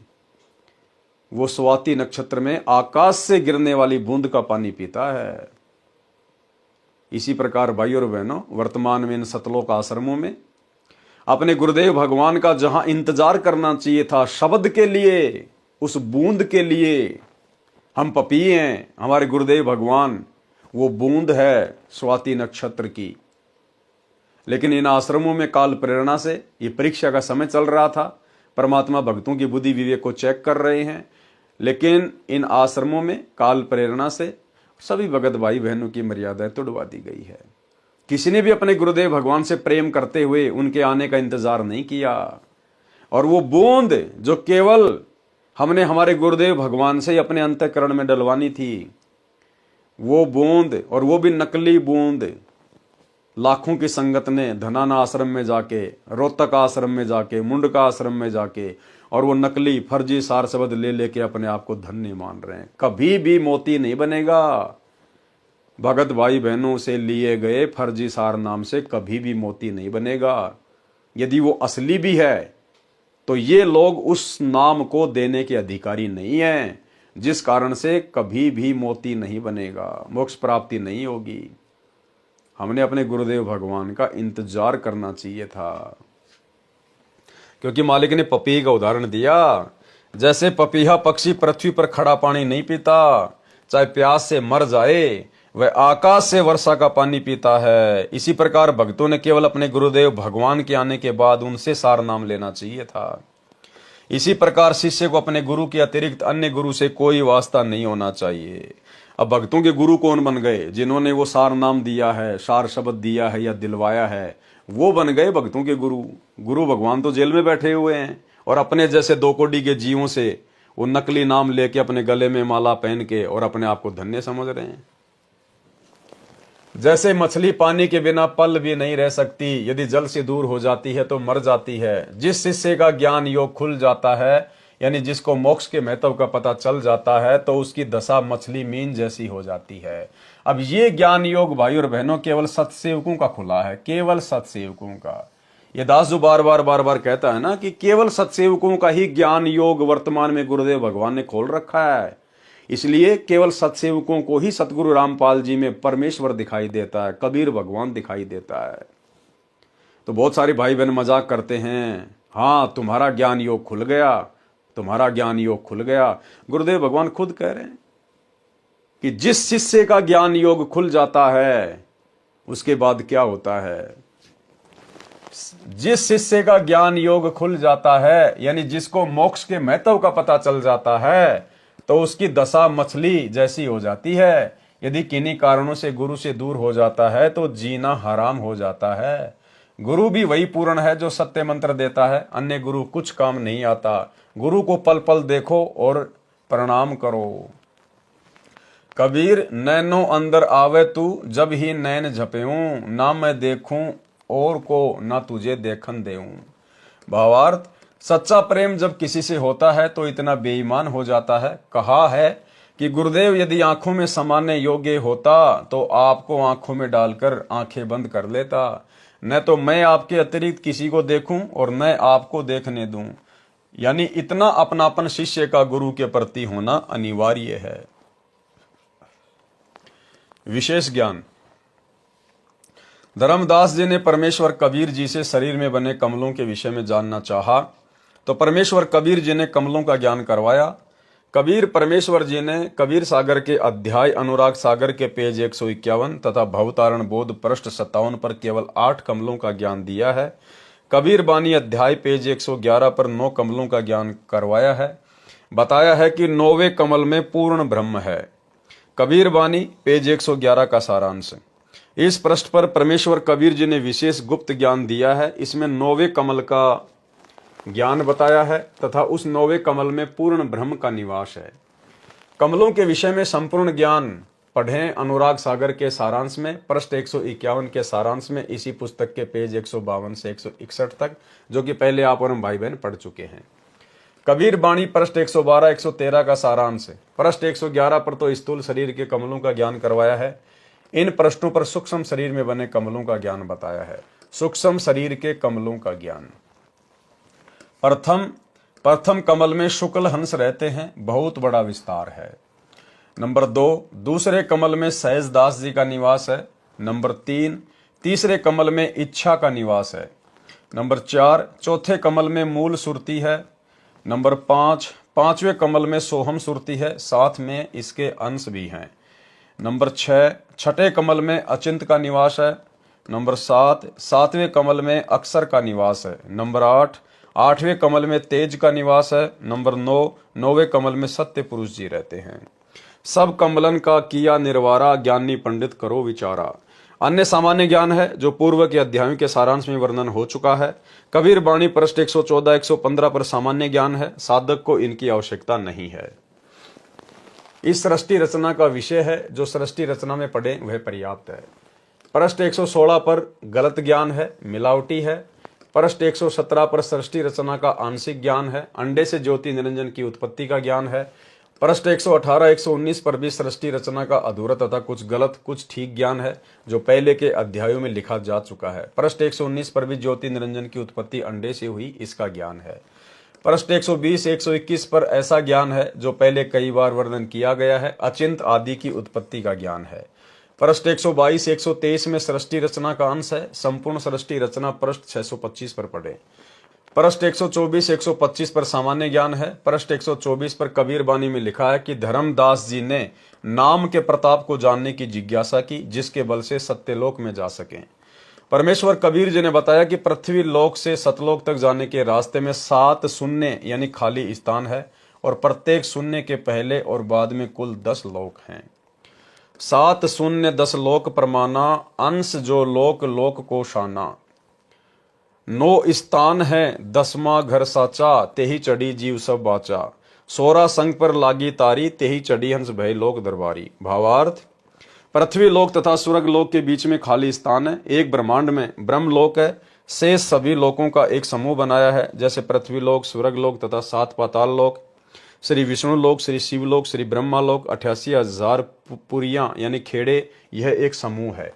वो स्वाति नक्षत्र में आकाश से गिरने वाली बूंद का पानी पीता है। इसी प्रकार भाई और बहनों, वर्तमान में इन सतलोक आश्रमों में अपने गुरुदेव भगवान का जहां इंतजार करना चाहिए था शब्द के लिए, उस बूंद के लिए, हम पपीहे हैं, हमारे गुरुदेव भगवान वो बूंद है स्वाति नक्षत्र की। लेकिन इन आश्रमों में काल प्रेरणा से ये परीक्षा का समय चल रहा था, परमात्मा भक्तों की बुद्धि विवेक को चेक कर रहे हैं। लेकिन इन आश्रमों में काल प्रेरणा से सभी भगत भाई बहनों की मर्यादाएं तोड़वा दी गई है। किसी ने भी अपने गुरुदेव भगवान से प्रेम करते हुए उनके आने का इंतजार नहीं किया। और वो बूंद जो केवल हमने हमारे गुरुदेव भगवान से ही अपने अंतःकरण में डलवानी थी, वो बूंद, और वो भी नकली बूंद, लाखों की संगत ने धनाना आश्रम में जाके, रोहतक आश्रम में जाके, मुंडका आश्रम में जाके, और वो नकली फर्जी सार शब्द ले लेके अपने आप को धन्य मान रहे हैं। कभी भी मोती नहीं बनेगा। भगत भाई बहनों से लिए गए फर्जी सार नाम से कभी भी मोती नहीं बनेगा। यदि वो असली भी है तो ये लोग उस नाम को देने के अधिकारी नहीं हैं, जिस कारण से कभी भी मोती नहीं बनेगा, मोक्ष प्राप्ति नहीं होगी। हमने अपने गुरुदेव भगवान का इंतजार करना चाहिए था, क्योंकि मालिक ने पपीहे का उदाहरण दिया। जैसे पपीहा पक्षी पृथ्वी पर खड़ा पानी नहीं पीता, चाहे प्यास से मर जाए, वह आकाश से वर्षा का पानी पीता है। इसी प्रकार भक्तों ने केवल अपने गुरुदेव भगवान के आने के बाद उनसे सार नाम लेना चाहिए था। इसी प्रकार शिष्य को अपने गुरु के अतिरिक्त अन्य गुरु से कोई वास्ता नहीं होना चाहिए। अब भक्तों के गुरु कौन बन गए? जिन्होंने वो सार नाम दिया है, सार शब्द दिया है या दिलवाया है, वो बन गए भक्तों के गुरु। गुरु भगवान तो जेल में बैठे हुए हैं और अपने जैसे दो कोड़ी के जीवों से वो नकली नाम लेके अपने गले में माला पहन के और अपने आप को धन्य समझ रहे हैं। जैसे मछली पानी के बिना पल भी नहीं रह सकती, यदि जल से दूर हो जाती है तो मर जाती है। जिस शिष्य का ज्ञान योग खुल जाता है, यानी जिसको मोक्ष के महत्व का पता चल जाता है, तो उसकी दशा मछली मीन जैसी हो जाती है। अब ये ज्ञान योग भाई और बहनों केवल सत्सेवकों का खुला है, केवल सत्सेवकों का। ये दास जो बार बार कहता है ना कि केवल सत्सेवकों का ही ज्ञान योग वर्तमान में गुरुदेव भगवान ने खोल रखा है। इसलिए केवल सत्सेवकों को ही सतगुरु रामपाल जी में परमेश्वर दिखाई देता है, कबीर भगवान दिखाई देता है। तो बहुत सारे भाई बहन मजाक करते हैं, हाँ तुम्हारा ज्ञान योग खुल गया, तुम्हारा ज्ञान योग खुल गया। गुरुदेव भगवान खुद कह रहे हैं कि जिस शिष्य का ज्ञान योग खुल जाता है उसके बाद क्या होता है, जिस शिष्य का ज्ञान योग खुल जाता है, यानी जिसको मोक्ष के महत्व का पता चल जाता है, तो उसकी दशा मछली जैसी हो जाती है। यदि किन्हीं कारणों से गुरु से दूर हो जाता है तो जीना हराम हो जाता है। गुरु भी वही पूर्ण है जो सत्य मंत्र देता है, अन्य गुरु कुछ काम नहीं आता। गुरु को पल पल देखो और प्रणाम करो। कबीर नैनो अंदर आवे तू, जब ही नैन झपेऊं, ना मैं देखूं और को ना तुझे देखन देऊं। भावार्थ, सच्चा प्रेम जब किसी से होता है तो इतना बेईमान हो जाता है। कहा है कि गुरुदेव यदि आंखों में समाने योग्य होता तो आपको आंखों में डालकर आंखें बंद कर लेता, न तो मैं आपके अतिरिक्त किसी को देखूं और न आपको देखने दूं। यानी इतना अपनापन शिष्य का गुरु के प्रति होना अनिवार्य है। विशेष ज्ञान। धर्मदास जी ने परमेश्वर कबीर जी से शरीर में बने कमलों के विषय में जानना चाहा, तो परमेश्वर कबीर जी ने कमलों का ज्ञान करवाया। कबीर परमेश्वर जी ने कबीर सागर के अध्याय अनुराग सागर के पेज 151 तथा भवतारण बोध पृष्ठ 57 पर केवल 8 कमलों का ज्ञान दिया है। कबीर बानी अध्याय पेज 111 पर 9 कमलों का ज्ञान करवाया है। बताया है कि 9वें कमल में पूर्ण ब्रह्म है। कबीर बानी पेज 111 का सारांश। इस पृष्ठ पर परमेश्वर कबीर जी ने विशेष गुप्त ज्ञान दिया है। इसमें 9वें कमल का ज्ञान बताया है तथा उस 9वें कमल में पूर्ण ब्रह्म का निवास है। कमलों के विषय में संपूर्ण ज्ञान पढ़ें अनुराग सागर के सारांश में, पृष्ठ 151 के सारांश में, इसी पुस्तक के पेज 152 से 161 तक, जो कि पहले आप और हम भाई बहन पढ़ चुके हैं। कबीर बाणी पृष्ठ 112 113 का सारांश है। पृष्ठ 111 पर तो स्थूल शरीर के कमलों का ज्ञान करवाया है। इन पृष्ठों पर सूक्ष्म शरीर में बने कमलों का ज्ञान बताया है। सूक्ष्म शरीर के कमलों का ज्ञान। प्रथम कमल में शुक्ल हंस रहते हैं, बहुत बड़ा विस्तार है। नंबर 2, दूसरे कमल में सहजदास जी का निवास है। नंबर 3, तीसरे कमल में इच्छा का निवास है। नंबर 4, चौथे कमल में मूल सुरती है। नंबर 5, पांचवें कमल में सोहम सुरती है, साथ में इसके अंश भी हैं। नंबर 6, छठे कमल में अचिंत का निवास है। नंबर 7, सातवें कमल में अक्षर का निवास है। नंबर 8, आठवें कमल में तेज का निवास है। नंबर 9, 9वें कमल में सत्य पुरुष जी रहते हैं। सब कमलन का किया निर्वारा, ज्ञानी पंडित करो विचारा। अन्य सामान्य ज्ञान है जो पूर्व के अध्यायों के सारांश में वर्णन हो चुका है। कबीर बाणी पृष्ठ 114 115 पर सामान्य ज्ञान है, साधक को इनकी आवश्यकता नहीं है। इस सृष्टि रचना का विषय है, जो सृष्टि रचना में पढ़े वह पर्याप्त है। पृष्ठ 116 पर गलत ज्ञान है, मिलावटी है। पृष्ठ 117 पर सृष्टि रचना का आंशिक ज्ञान है, अंडे से ज्योति निरंजन की उत्पत्ति का ज्ञान है। पृष्ठ 118 119 पर भी सृष्टि रचना का अधूरा तथा कुछ गलत कुछ ठीक ज्ञान है, जो पहले के अध्यायों में लिखा जा चुका है। पृष्ठ 119 पर भी ज्योति निरंजन की उत्पत्ति अंडे से हुई, इसका ज्ञान है। पृष्ठ 120 121 पर ऐसा ज्ञान है जो पहले कई बार वर्णन किया गया है, अचिंत आदि की उत्पत्ति का ज्ञान है। पृष्ठ 122 123 में सृष्टि रचना का अंश है, संपूर्ण सृष्टि रचना पृष्ठ 625 पर पढ़े। पृष्ठ 124 125 पर सामान्य ज्ञान है। पृष्ठ 124 पर कबीर बानी में लिखा है कि धर्मदास जी ने नाम के प्रताप को जानने की जिज्ञासा की, जिसके बल से सत्यलोक में जा सकें। परमेश्वर कबीर जी ने बताया कि पृथ्वी लोक से सतलोक तक जाने के रास्ते में 7 शून्य यानी खाली स्थान है, और प्रत्येक शून्य के पहले और बाद में कुल 10 लोक हैं। 7 शून्य 10 लोक प्रमाना, अंश जो लोक लोक को शाना। 9 स्थान है 10वां घर साचा, तेही चढ़ी जीव सब बाचा। 16 संग पर लागी तारी, तेही चढ़ी हंस भय लोक दरबारी। भावार्थ, पृथ्वी लोक तथा स्वर्ग लोक के बीच में खाली स्थान है। एक ब्रह्मांड में ब्रह्म लोक है, शेष सभी लोकों का एक समूह बनाया है, जैसे पृथ्वी लोक, स्वर्ग लोक तथा 7 पाताल लोक, श्री विष्णु लोक, श्री शिव लोक, श्री ब्रह्मा लोक, 88,000 पुरियां यानी खेड़े, यह एक समूह है।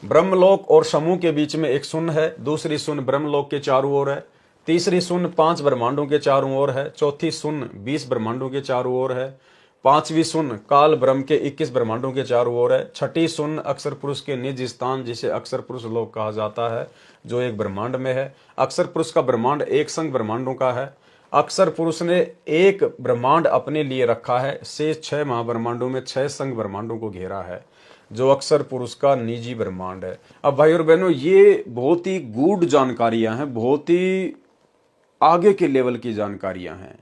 ब्रह्मलोक और समूह के बीच में एक शून्य है, दूसरी शून्य ब्रह्मलोक के चारों ओर है, तीसरी शून्य 5 ब्रह्मांडों के चारों ओर है, चौथी शून्य 20 ब्रह्मांडों के चारों ओर है, पांचवी शून्य काल ब्रह्म के 21 ब्रह्मांडों के चारों ओर है, छठी शून्य अक्षर पुरुष के निज स्थान जिसे अक्षर पुरुष लोक कहा जाता है, जो एक ब्रह्मांड में है। अक्षर पुरुष का ब्रह्मांड एक संग ब्रह्मांडों का है। अक्षर पुरुष ने एक ब्रह्मांड अपने लिए रखा है, शेष 6 महाब्रह्मांडों में 6 संग ब्रह्मांडों को घेरा है। जो अक्सर पुरुष का निजी ब्रह्मांड है। अब भाई और बहनों, ये बहुत ही गूढ़ जानकारियां हैं, बहुत ही आगे के लेवल की जानकारियां हैं,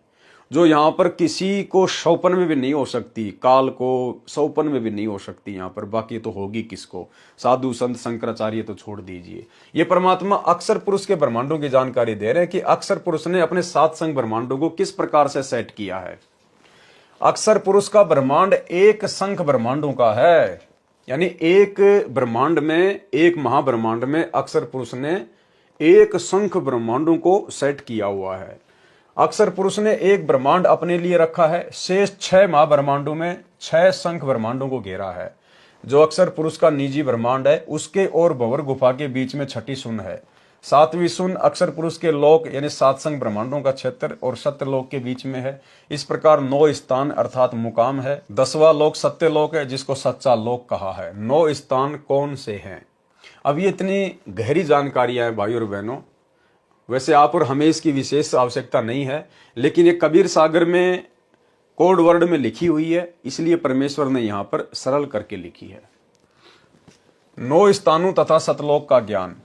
जो यहाँ पर किसी को सौपन में भी नहीं हो सकती, काल को सौपन में भी नहीं हो सकती यहाँ पर, बाकी तो होगी किसको, साधु संत शंकराचार्य तो छोड़ दीजिए। ये परमात्मा अक्सर पुरुष के ब्रह्मांडों की जानकारी दे रहे हैं कि अक्सर पुरुष ने अपने सात संग ब्रह्मांडों को किस प्रकार से सेट किया है। अक्सर पुरुष का ब्रह्मांड एक संख ब्रह्मांडों का है, यानी एक ब्रह्मांड में, एक महाब्रह्मांड में अक्सर पुरुष ने एक संख ब्रह्मांडों को सेट किया हुआ है। अक्सर पुरुष ने एक ब्रह्मांड अपने लिए रखा है, शेष 6 महाब्रह्मांडों में 6 संख ब्रह्मांडों को घेरा है। जो अक्सर पुरुष का निजी ब्रह्मांड है, उसके और भंवर गुफा के बीच में 6ठी सुन है। 7वीं सुन अक्सर पुरुष के लोक यानी 7 संख ब्रह्मांडों का क्षेत्र और सत्यलोक के बीच में है। इस प्रकार 9 स्थान अर्थात मुकाम है। 10वां लोक सत्यलोक है, जिसको सच्चा लोक कहा है। 9 स्थान कौन से हैं? अब ये इतनी गहरी जानकारियां हैं भाई और बहनों, वैसे आप और हमें इसकी विशेष आवश्यकता नहीं है, लेकिन ये कबीर सागर में कोड वर्ड में लिखी हुई है, इसलिए परमेश्वर ने यहां पर सरल करके लिखी है। 9 स्थानों तथा सतलोक का ज्ञान।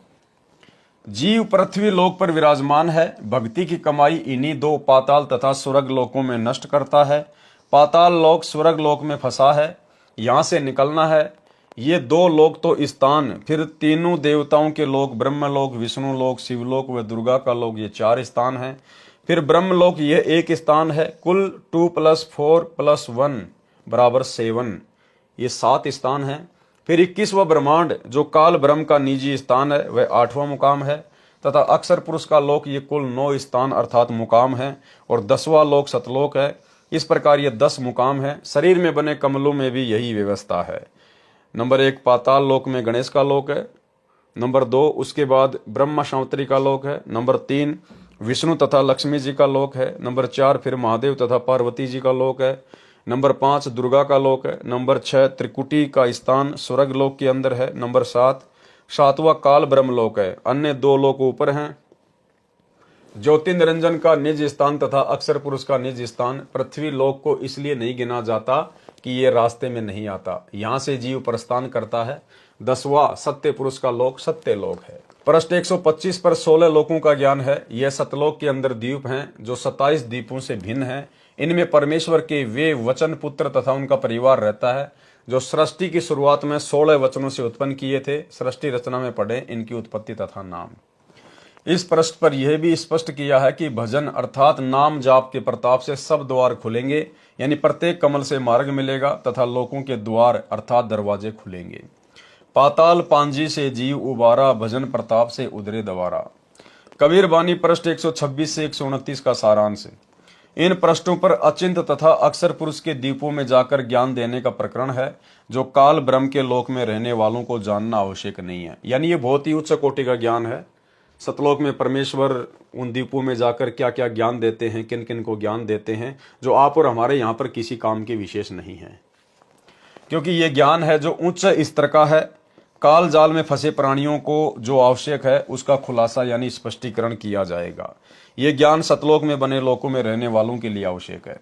जीव पृथ्वी लोक पर विराजमान है। भक्ति की कमाई इन्हीं 2 पाताल तथा स्वर्ग लोकों में नष्ट करता है। पाताल लोक स्वर्ग लोक में फंसा है, यहां से निकलना है। ये 2 लोक तो स्थान, फिर तीनों देवताओं के लोक, ब्रह्मलोक, विष्णु लोक, शिवलोक व दुर्गा का लोक, ये 4 स्थान हैं। फिर ब्रह्मलोक ये 1 स्थान है। कुल 2 + 4 + 1 = 7, ये 7 स्थान हैं। फिर 21वां ब्रह्मांड जो काल ब्रह्म का निजी स्थान है, वह 8वां मुकाम है तथा अक्सर पुरुष का लोक ये कुल 9 स्थान अर्थात मुकाम है और 10वां लोक सतलोक है। इस प्रकार ये 10 मुकाम है। शरीर में बने कमलों में भी यही व्यवस्था है। नंबर 1 पाताल लोक में गणेश का लोक है। नंबर 2 उसके बाद ब्रह्मा शांतरी का लोक है। नंबर 3 विष्णु तथा लक्ष्मी जी का लोक है। नंबर 4 फिर महादेव तथा पार्वती जी का लोक है। नंबर 5 दुर्गा का लोक है। नंबर 6 त्रिकुटी का स्थान स्वर्ग लोक के अंदर है। नंबर 7 7वां काल ब्रह्म लोक है। अन्य 2 लोक ऊपर हैं। ज्योति निरंजन का निज स्थान तथा अक्सर पुरुष का निज स्थान पृथ्वी लोक को इसलिए नहीं गिना जाता कि ये रास्ते में नहीं आता, यहां से जीव प्रस्थान करता है। 10वां सत्य पुरुष का लोक सत्य लोक है। पृष्ठ 125 पर 16 लोकों का ज्ञान है। यह सतलोक के अंदर द्वीप हैं जो 27 द्वीपों से भिन्न हैं। इनमें परमेश्वर के वे वचन पुत्र तथा उनका परिवार रहता है जो सृष्टि की शुरुआत में 16 वचनों से उत्पन्न किए थे। सृष्टि रचना में पढ़े इनकी उत्पत्ति तथा नाम। इस पृष्ठ पर यह भी स्पष्ट किया है कि भजन अर्थात नाम जाप के प्रताप से सब द्वार खुलेंगे, यानी प्रत्येक कमल से मार्ग मिलेगा तथा लोकों के द्वार अर्थात दरवाजे खुलेंगे। पाताल पांजी से जीव उबारा, भजन प्रताप से उदरे दवारा। कबीर बानी पृष्ठ 126 से 129 का सारांश। इन पृष्ठों पर अचिंत तथा अक्सर पुरुष के द्वीपों में जाकर ज्ञान देने का प्रकरण है जो काल ब्रह्म के लोक में रहने वालों को जानना आवश्यक नहीं है। यानी ये बहुत ही उच्च कोटि का ज्ञान है। सतलोक में परमेश्वर उन द्वीपों में जाकर क्या क्या ज्ञान देते हैं, किन किन को ज्ञान देते हैं, जो आप और हमारे यहाँ पर किसी काम के विशेष नहीं है, क्योंकि ये ज्ञान है जो उच्च स्तर का है। काल जाल में फंसे प्राणियों को जो आवश्यक है उसका खुलासा यानी स्पष्टीकरण किया जाएगा। ये ज्ञान सतलोक में बने लोकों में रहने वालों के लिए आवश्यक है।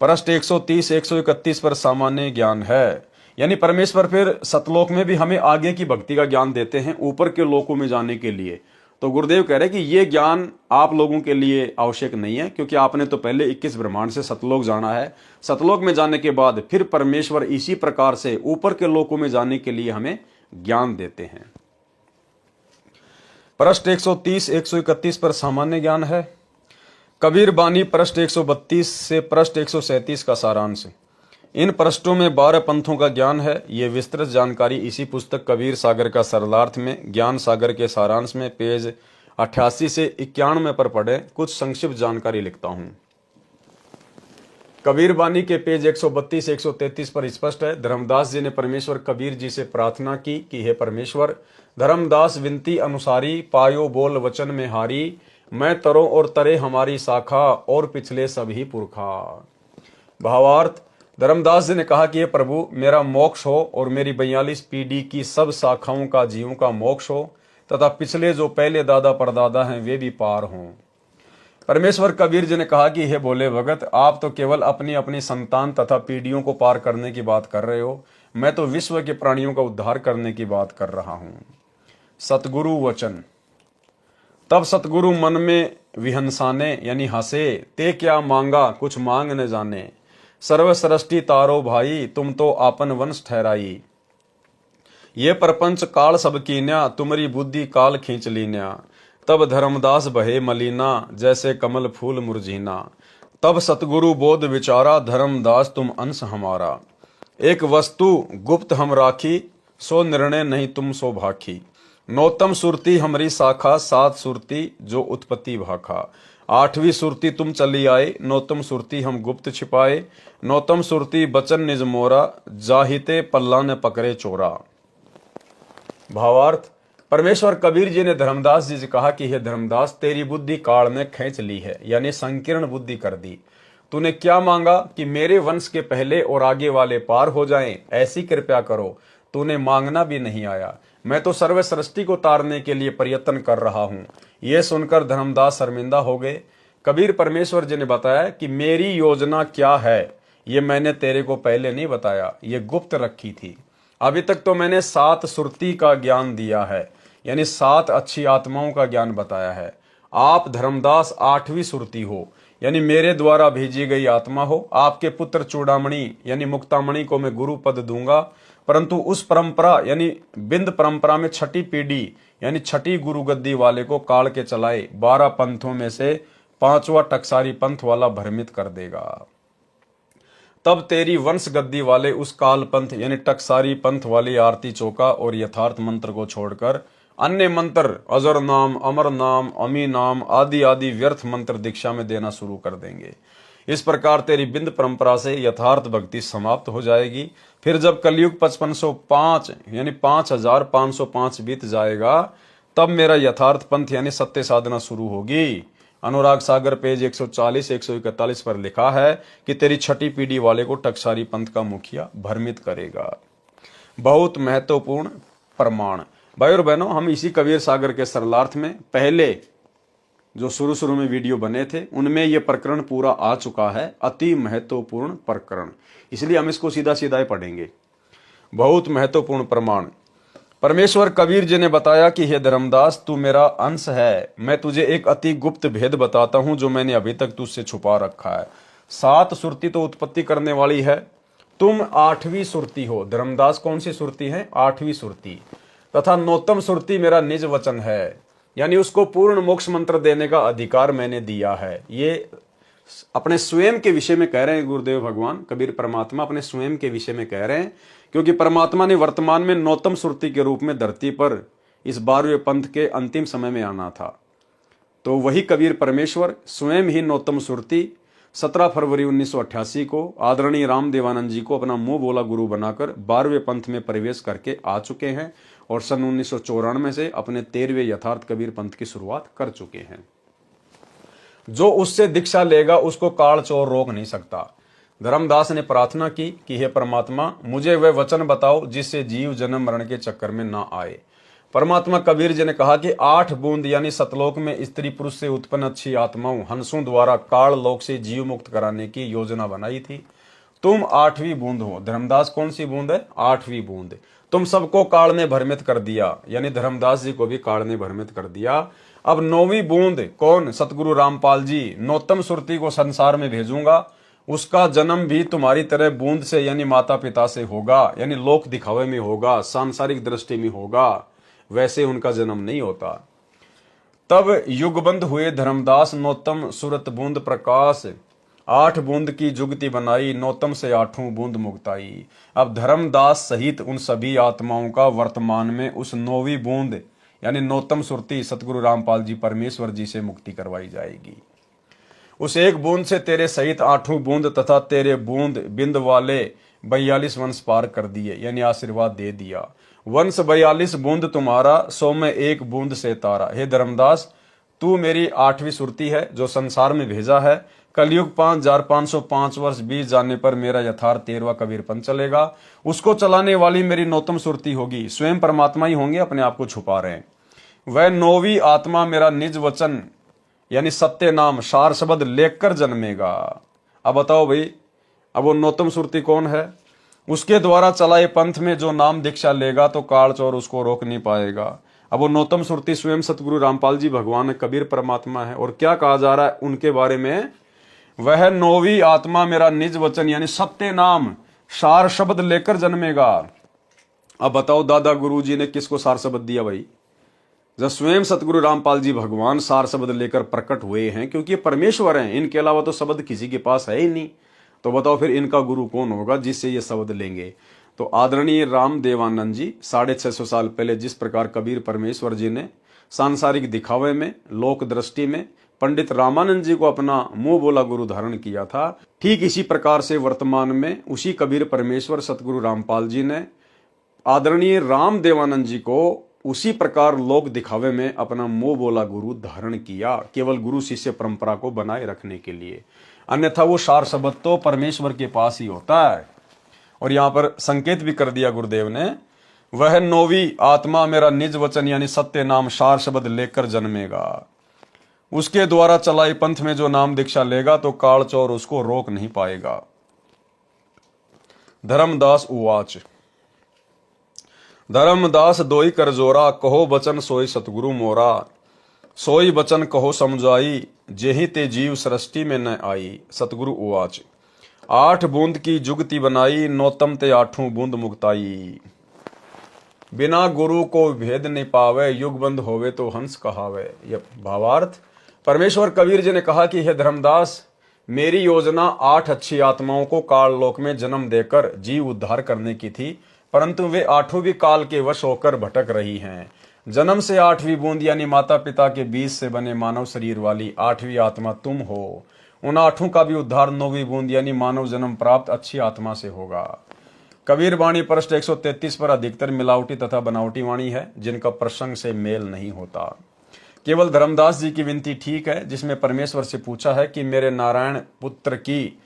पृष्ठ 130 131 पर सामान्य ज्ञान है, यानी परमेश्वर फिर सतलोक में भी हमें आगे की भक्ति का ज्ञान देते हैं ऊपर के लोकों में जाने के लिए। तो गुरुदेव कह रहे हैं कि ये ज्ञान आप लोगों के लिए आवश्यक नहीं है, क्योंकि आपने तो पहले 21 ब्रह्मांड से सतलोक जाना है। सतलोक में जाने के बाद फिर परमेश्वर इसी प्रकार से ऊपर के लोकों में जाने के लिए हमें ज्ञान देते हैं। पृष्ठ 130 131 पर सामान्य ज्ञान है। कबीर बानी पृष्ठ 132 से पृष्ठ 137 का सारांश। इन पृष्ठों में 12 पंथों का ज्ञान है। ये विस्तृत जानकारी इसी पुस्तक कबीर सागर का सरलार्थ में ज्ञान सागर के सारांश में पेज 88 से 91 पर पढ़े। कुछ संक्षिप्त जानकारी लिखता हूं। कबीर बानी के पेज 132 133 पर स्पष्ट है। धर्मदास जी ने परमेश्वर कबीर जी से प्रार्थना की कि हे परमेश्वर, धर्मदास विनती अनुसारी, पायो बोल वचन में हारी, मैं तरो और तरे हमारी शाखा, और पिछले सभी पुरखा। भावार्थ, धर्मदास जी ने कहा कि हे प्रभु, मेरा मोक्ष हो और मेरी 42 पीढ़ी की सब शाखाओं का जीवों का मोक्ष हो तथा पिछले जो पहले दादा परदादा हैं वे भी पार हों। परमेश्वर कबीर जी ने कहा कि हे भोले भगत, आप तो केवल अपनी अपनी संतान तथा पीढ़ियों को पार करने की बात कर रहे हो। मैं तो विश्व के प्राणियों का उद्धार करने की बात कर रहा हूं। सतगुरु वचन। तब सतगुरु मन में विहंसाने यानी हंसे, ते क्या मांगा कुछ मांग न जाने। सर्व सृष्टि तारो भाई, तुम तो आपन वंश ठहराई। ये प्रपंच काल सब कीन्या, तुम्हारी बुद्धि काल खींच लीन्या। तब धर्मदास बहे मलीना, जैसे कमल फूल मुरझीना। तब सतगुरु बोध विचारा, धर्मदास तुम अंश हमारा। एक वस्तु गुप्त हम राखी, सो निर्णय नहीं तुम सो भाखी। नौतम सुरती हमारी शाखा, सात सुरती जो उत्पत्ति भाखा। आठवीं सुरती तुम चली आए, नौतम सुरती हम गुप्त छिपाए। नौतम सुरती बचन निज मोरा, जाहिते पल्ला ने पकड़े चोरा। भावार्थ। परमेश्वर कबीर जी ने धर्मदास जी से कहा कि हे धर्मदास, तेरी बुद्धि काल ने खींच ली है, यानी संकीर्ण बुद्धि कर दी। तूने क्या मांगा कि मेरे वंश के पहले और आगे वाले पार हो जाएं, ऐसी कृपया करो। तूने मांगना भी नहीं आया। मैं तो सर्व सृष्टि को तारने के लिए प्रयत्न कर रहा हूं। यह सुनकर धर्मदास शर्मिंदा हो गए। कबीर परमेश्वर जी ने बताया कि मेरी योजना क्या है, ये मैंने तेरे को पहले नहीं बताया, ये गुप्त रखी थी। अभी तक तो मैंने सात सुरती का ज्ञान दिया है, यानी सात अच्छी आत्माओं का ज्ञान बताया है। आप धर्मदास आठवीं सुरती हो, यानी मेरे द्वारा भेजी गई आत्मा हो। आपके पुत्र चूड़ामणि यानी मुक्तामणि को मैं गुरु पद दूंगा, परंतु उस परंपरा यानी बिंद परंपरा में छठी पीढ़ी यानी छठी गुरु गद्दी वाले को काल के चलाए 12 पंथों में से 5वां टकसारी पंथ वाला भ्रमित कर देगा। तब तेरी वंश गद्दी वाले उस काल पंथ यानी टकसारी पंथ वाली आरती चौका और यथार्थ मंत्र को छोड़कर अन्य मंत्र अजर नाम, अमर नाम, अमी नाम आदि आदि व्यर्थ मंत्र दीक्षा में देना शुरू कर देंगे। इस प्रकार तेरी बिंद परंपरा से यथार्थ भक्ति समाप्त हो जाएगी। फिर जब कलयुग 5505 यानी 5505 बीत जाएगा, तब मेरा यथार्थ पंथ यानी सत्य साधना शुरू होगी। अनुराग सागर पेज 140-141 पर लिखा है कि तेरी छठी पीढ़ी वाले को टकसारी पंथ का मुखिया भ्रमित करेगा। बहुत महत्वपूर्ण प्रमाण। भाई और बहनों, हम इसी कबीर सागर के सरलार्थ में पहले जो शुरू में वीडियो बने थे उनमें यह प्रकरण पूरा आ चुका है। अति महत्वपूर्ण प्रकरण, इसलिए हम इसको सीधा सीधा ही पढ़ेंगे। बहुत महत्वपूर्ण प्रमाण। परमेश्वर कबीर जी ने बताया कि हे धर्मदास, तू मेरा अंश है। मैं तुझे एक अति गुप्त भेद बताता हूं जो मैंने अभी तक तुझसे छुपा रखा है। सात सुरती तो उत्पत्ति करने वाली है, तुम आठवीं सुरती हो। धर्मदास कौन सी सुरती है? आठवीं सुरती। तथा नौतम सुरती मेरा निज वचन है, यानी उसको पूर्ण मोक्ष मंत्र देने का अधिकार मैंने दिया है। ये अपने स्वयं के विषय में कह रहे हैं गुरुदेव भगवान कबीर परमात्मा, अपने स्वयं के विषय में कह रहे हैं, क्योंकि परमात्मा ने वर्तमान में नौतम सुरती के रूप में धरती पर इस 12वें पंथ के अंतिम समय में आना था। तो वही कबीर परमेश्वर स्वयं ही नौतम सुरती 17 फरवरी 1988 को आदरणीय राम देवानंद जी को अपना मुंह बोला गुरु बनाकर 12वें पंथ में प्रवेश करके आ चुके हैं और सन 1994 से अपने 13वें यथार्थ कबीर पंथ की शुरुआत कर चुके हैं। जो उससे दीक्षा लेगा उसको काल चोर रोक नहीं सकता। धर्मदास ने प्रार्थना की कि हे परमात्मा, मुझे वह वचन बताओ जिससे जीव जन्म मरण के चक्कर में ना आए। परमात्मा कबीर जी ने कहा कि 8 बूंद यानी सतलोक में स्त्री पुरुष से उत्पन्न अच्छी आत्माओं हंसों द्वारा काल लोक से जीव मुक्त कराने की योजना बनाई थी। तुम 8वीं बूंद हो। धर्मदास कौन सी बूंद है? 8वीं बूंद। तुम सबको काल ने भ्रमित कर दिया, यानी धर्मदास जी को भी काल ने भ्रमित कर दिया। अब 9वीं बूंद कौन? सतगुरु रामपाल जी। नौतम सुरती को संसार में भेजूंगा, उसका जन्म भी तुम्हारी तरह बूंद से यानी माता पिता से होगा, यानी लोक दिखावे में होगा, सांसारिक दृष्टि में होगा, वैसे उनका जन्म नहीं होता। तब युगबंध हुए धर्मदास नौतम सुरत बूंद प्रकाश 8 बूंद की जुगति बनाई, नौतम से 8वीं बूंद मुक्ताई। अब धर्मदास सहित उन सभी आत्माओं का वर्तमान में उस 9वीं बूंद यानी नौतम सुरती सतगुरु रामपाल जी परमेश्वर जी से मुक्ति करवाई जाएगी। उस एक बूंद से तेरे सहित 8वीं बूंद तथा तेरे बूंद बिंद वाले 42 वंश पार कर दिए, यानी आशीर्वाद दे दिया। वंश 42 बूंद तुम्हारा, 100 में 1 बूंद से तारा। हे धर्मदास, तू मेरी 8वीं सुरती है जो संसार में भेजा है। कलयुग 5505 वर्ष बीत जाने पर मेरा यथार्थ 13वां कबीर पंथ चलेगा। उसको चलाने वाली मेरी नौतम सुरती होगी। स्वयं परमात्मा ही होंगे, अपने आप को छुपा रहे हैं। वह 9वीं आत्मा मेरा निज वचन यानी सत्य नाम सार शब्द लेकर जन्मेगा। अब बताओ भाई, अब वो नौतम सुरती कौन है? उसके द्वारा चलाए पंथ में जो नाम दीक्षा लेगा तो काल चोर उसको रोक नहीं पाएगा। अब वो नौतम सुरती स्वयं सतगुरु रामपाल जी भगवान कबीर परमात्मा है। और क्या कहा जा रहा है उनके बारे में, वह नौवीं आत्मा मेरा निज वचन यानी सत्य नाम सार शब्द लेकर जन्मेगा। अब बताओ दादा गुरु जी ने किसको सार शब्द दिया भाई? जब स्वयं सतगुरु रामपाल जी भगवान सार शब्द लेकर प्रकट हुए हैं, क्योंकि ये परमेश्वर हैं, इनके अलावा तो शब्द किसी के पास है ही नहीं। तो बताओ फिर इनका गुरु कौन होगा जिससे ये शब्द लेंगे? तो आदरणीय राम देवानंद जी 650 साल पहले जिस प्रकार कबीर परमेश्वर जी ने सांसारिक दिखावे में, लोक दृष्टि में पंडित रामानंद जी को अपना मुंह बोला गुरु धारण किया था, ठीक इसी प्रकार से वर्तमान में उसी कबीर परमेश्वर सतगुरु रामपाल जी ने आदरणीय राम देवानंद जी को उसी प्रकार लोक दिखावे में अपना मुंह बोला गुरु धारण किया, केवल गुरु शिष्य परंपरा को बनाए रखने के लिए। अन्यथा वो सार शब्द तो परमेश्वर के पास ही होता है। और यहां पर संकेत भी कर दिया गुरुदेव ने, वह नौवीं आत्मा मेरा निज वचन यानी सत्य नाम सार शब्द लेकर जन्मेगा। उसके द्वारा चलाई पंथ में जो नाम दीक्षा लेगा तो काल चोर उसको रोक नहीं पाएगा। धर्मदास उवाच, धर्मदास दोई कर जोरा, कहो बचन सोई सतगुरु मोरा। सोई बचन कहो समझाई, जेहि ते जीव सृष्टि में न आई। सतगुरु उवाच, 8 बूंद की जुगति बनाई, नौतम ते 8 बूंद मुक्ताई। बिना गुरु को भेद नहीं पावे, युग बंद होवे तो हंस कहावे। यह भावार्थ परमेश्वर कबीर जी ने कहा कि हे धर्मदास, मेरी योजना 8 अच्छी आत्माओं को काल लोक में जन्म देकर जीव उद्धार करने की थी, परंतु वे 8 भी काल के वश होकर भटक रही हैं। जन्म से 8वीं बूंद यानी माता पिता के बीज से बने मानव शरीर वाली 8वीं आत्मा तुम हो। उन 8 का भी उद्धार 9वीं बूंद यानी मानव जन्म प्राप्त अच्छी आत्मा से होगा। कबीर वाणी पृष्ठ 133 पर अधिकतर मिलावटी तथा बनावटी वाणी है, जिनका प्रसंग से मेल नहीं होता। केवल धर्मदास जी की विनती ठीक है, जिसमें परमेश्वर से पूछा है कि मेरे नारायण पुत्र की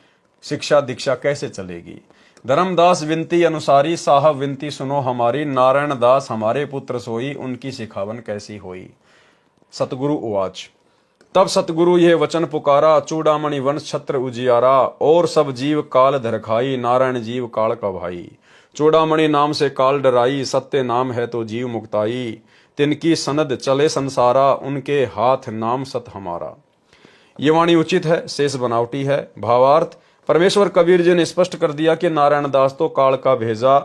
शिक्षा दीक्षा कैसे चलेगी। धर्मदास विनती अनुसारी, साहब विनती सुनो हमारी। नारायण दास हमारे पुत्र सोई, उनकी सिखावन कैसी होई। सतगुरु उवाच, तब सतगुरु यह वचन पुकारा, चूड़ामणि वंश छत्र उजियारा। और सब जीव काल धर खाई, नारायण जीव काल का भाई। चूड़ामणि नाम से काल डराई, सत्य नाम है तो जीव मुक्ताई। तिनकी सनद चले संसारा, उनके हाथ नाम सत हमारा। ये वाणी उचित है, शेष बनावटी है। भावार्थ परमेश्वर कबीर जी ने स्पष्ट कर दिया कि नारायण दास तो काल का भेजा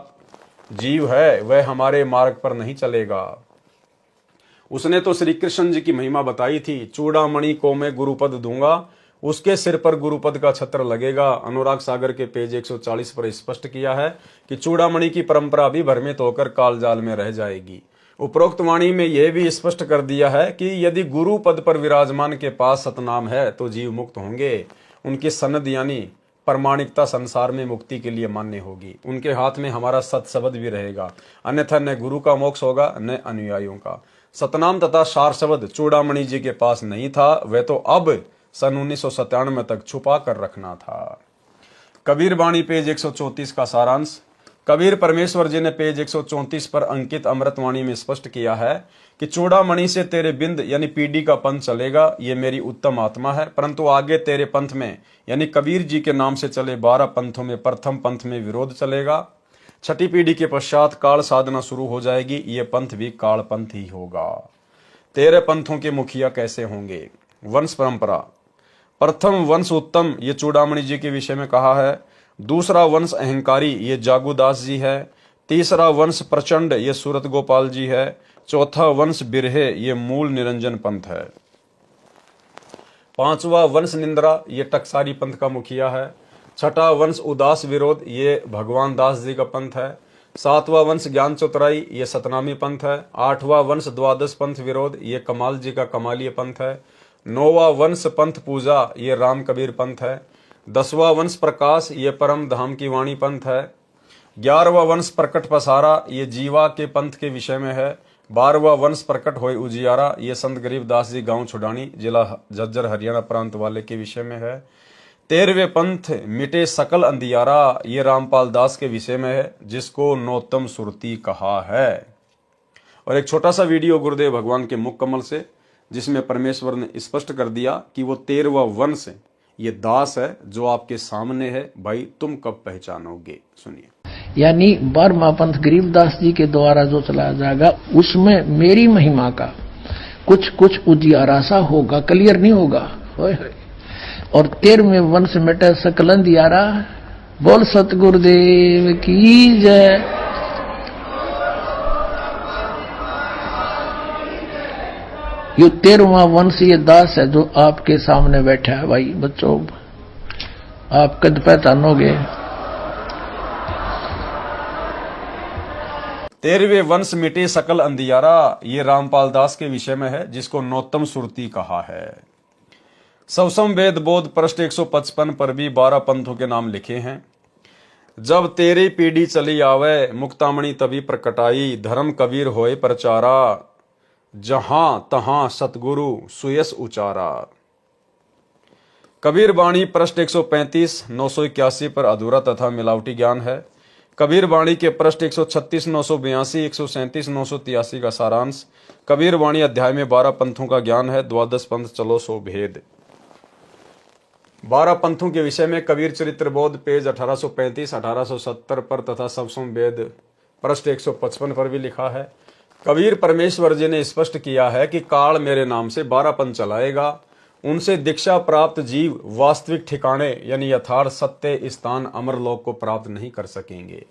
जीव है, वह हमारे मार्ग पर नहीं चलेगा। उसने तो श्री कृष्ण जी की महिमा बताई थी, चूड़ामणि को मैं गुरुपद दूंगा, उसके सिर पर गुरुपद का छत्र लगेगा। अनुराग सागर के पेज 140 पर स्पष्ट किया है कि चूड़ामणि की परंपरा भी भ्रमित होकर कालजाल में रह जाएगी। उपरोक्त वाणी में यह भी स्पष्ट कर दिया है कि यदि गुरु पद पर विराजमान के पास सतनाम है तो जीव मुक्त होंगे। उनकी सनद यानी प्रमाणिकता संसार में मुक्ति के लिए मान्य होगी। उनके हाथ में हमारा सत शब्द भी रहेगा, अन्यथा न गुरु का मोक्ष होगा न अनुयायियों का। सतनाम तथा सार शब्द चूड़ामणि जी के पास नहीं था, वह तो अब सन 1997 तक छुपा कर रखना था। कबीर वाणी पेज 134 का सारांश। कबीर परमेश्वर जी ने पेज 134 पर अंकित अमृतवाणी में स्पष्ट किया है कि चूड़ामणि से तेरे बिंद यानी पीढ़ी का पंथ चलेगा, ये मेरी उत्तम आत्मा है। परंतु आगे तेरे पंथ में यानी कबीर जी के नाम से चले 12 पंथों में प्रथम पंथ में विरोध चलेगा। 6ठी पीढ़ी के पश्चात काल साधना शुरू हो जाएगी, ये पंथ भी काल पंथ ही होगा। तेरे पंथों के मुखिया कैसे होंगे? वंश परंपरा। प्रथम वंश उत्तम, ये चूड़ामणि जी के विषय में कहा है। दूसरा वंश अहंकारी, ये जागुदास जी है। तीसरा वंश प्रचंड, ये सूरत गोपाल जी है। चौथा वंश बिरहे, ये मूल निरंजन पंथ है। 5वां वंश निंद्रा, ये टकसारी पंथ का मुखिया है। 6ठा वंश उदास विरोध, ये भगवान दास जी का पंथ है। 7वां वंश ज्ञान चौतराई, ये सतनामी पंथ है। 8वां वंश द्वादश पंथ विरोध, ये कमाल जी का कमालीय पंथ है। 9वां वंश पंथ पूजा, ये राम कबीर पंथ है। 10वां वंश प्रकाश, ये परम धाम की वाणी पंथ है। 11वां वंश प्रकट पसारा, ये जीवा के पंथ के विषय में है। 12वां वंश प्रकट होए उजियारा, ये संत गरीबदास जी गांव छुडानी जिला झज्जर हरियाणा प्रांत वाले के विषय में है। 13वें पंथ मिटे सकल अंधियारा, ये रामपाल दास के विषय में है, जिसको नौतम सुरती कहा है। और एक छोटा सा वीडियो गुरुदेव भगवान के मुख कमल से, जिसमें परमेश्वर ने स्पष्ट कर दिया कि वो 13वां वंश ये दास है जो आपके सामने है, भाई तुम कब पहचानोगे? सुनिए। यानी 12वां पंथ गरीबदास जी के द्वारा जो चलाया जाएगा उसमें मेरी महिमा का कुछ कुछ उजियारा सा होगा, क्लियर नहीं होगा। और 13वें वंश मिटे सकल अंधियारा। बोल सतगुरुदेव की जय। ये 13वां वंश ये दास है जो आपके सामने बैठा है। भाई बच्चों आप कद पहचानोगे। 13वें वंश मिटे सकल अंधियारा, ये रामपाल दास के विषय में है, जिसको नौतम सुरती कहा है। सवसम वेद बोध पृष्ठ 155 पर भी 12 पंथों के नाम लिखे हैं। जब तेरी पीढ़ी चली आवे, मुक्तामणि तभी प्रकटाई, धर्म कबीर होए प्रचारा, जहां तहां सतगुरु सुयस उचारा। कबीर वाणी पृष्ठ 135 981 पर अधूरा तथा मिलावटी ज्ञान है। कबीर वाणी के पृष्ठ 136 982 137 983 का सारांश। कबीर वाणी अध्याय में 12 पंथों का ज्ञान है। द्वादश पंथ चलो सो भेद। 12 पंथों के विषय में कबीर चरित्र बोध पेज 1835 1870 पर तथा सवसम वेद पृष्ठ 155 पर भी लिखा है। कबीर परमेश्वर जी ने स्पष्ट किया है कि काल मेरे नाम से 12 पंथ चलाएगा। उनसे दीक्षा प्राप्त जीव वास्तविक ठिकाने यानी यथार्थ सत्य स्थान अमरलोक को प्राप्त नहीं कर सकेंगे।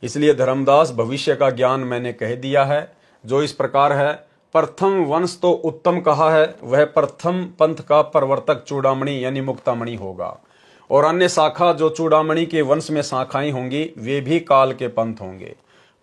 इसलिए धर्मदास भविष्य का ज्ञान मैंने कह दिया है, जो इस प्रकार है। प्रथम वंश तो उत्तम कहा है, वह प्रथम पंथ का प्रवर्तक चूड़ामणि यानी मुक्तामणि होगा, और अन्य शाखा जो चूड़ामणि के वंश में शाखाएं होंगी वे भी काल के पंथ होंगे।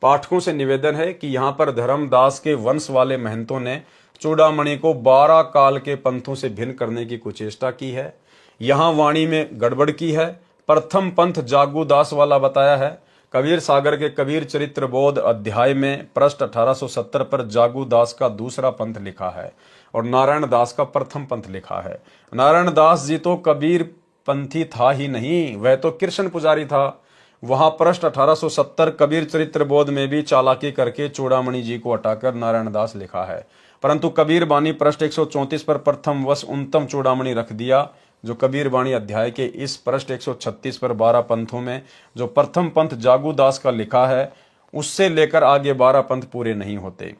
पाठकों से निवेदन है कि यहाँ पर धर्मदास के वंश वाले महंतों ने चूड़ामणि को 12 काल के पंथों से भिन्न करने की कुचेष्टा की है। यहाँ वाणी में गड़बड़ की है। प्रथम पंथ जागू दास वाला बताया है। कबीर सागर के कबीर चरित्र बोध अध्याय में पृष्ठ 1870 पर जागू दास का दूसरा पंथ लिखा है और नारायण दास का प्रथम पंथ लिखा है। नारायण दास जी तो कबीर पंथी था ही नहीं, वह तो कृष्ण पुजारी था। वहां पृष्ठ 1870 कबीर चरित्र बोध में भी चालाकी करके चूड़ामणि जी को हटाकर नारायण दास लिखा है, परंतु कबीर बानी पृष्ठ 134 पर प्रथम वश उन्नतम चूड़ामणि रख दिया, जो कबीर वाणी अध्याय के इस पृष्ठ 136 पर 12 पंथों में जो प्रथम पंथ जागू दास का लिखा है उससे लेकर आगे 12 पंथ पूरे नहीं होते।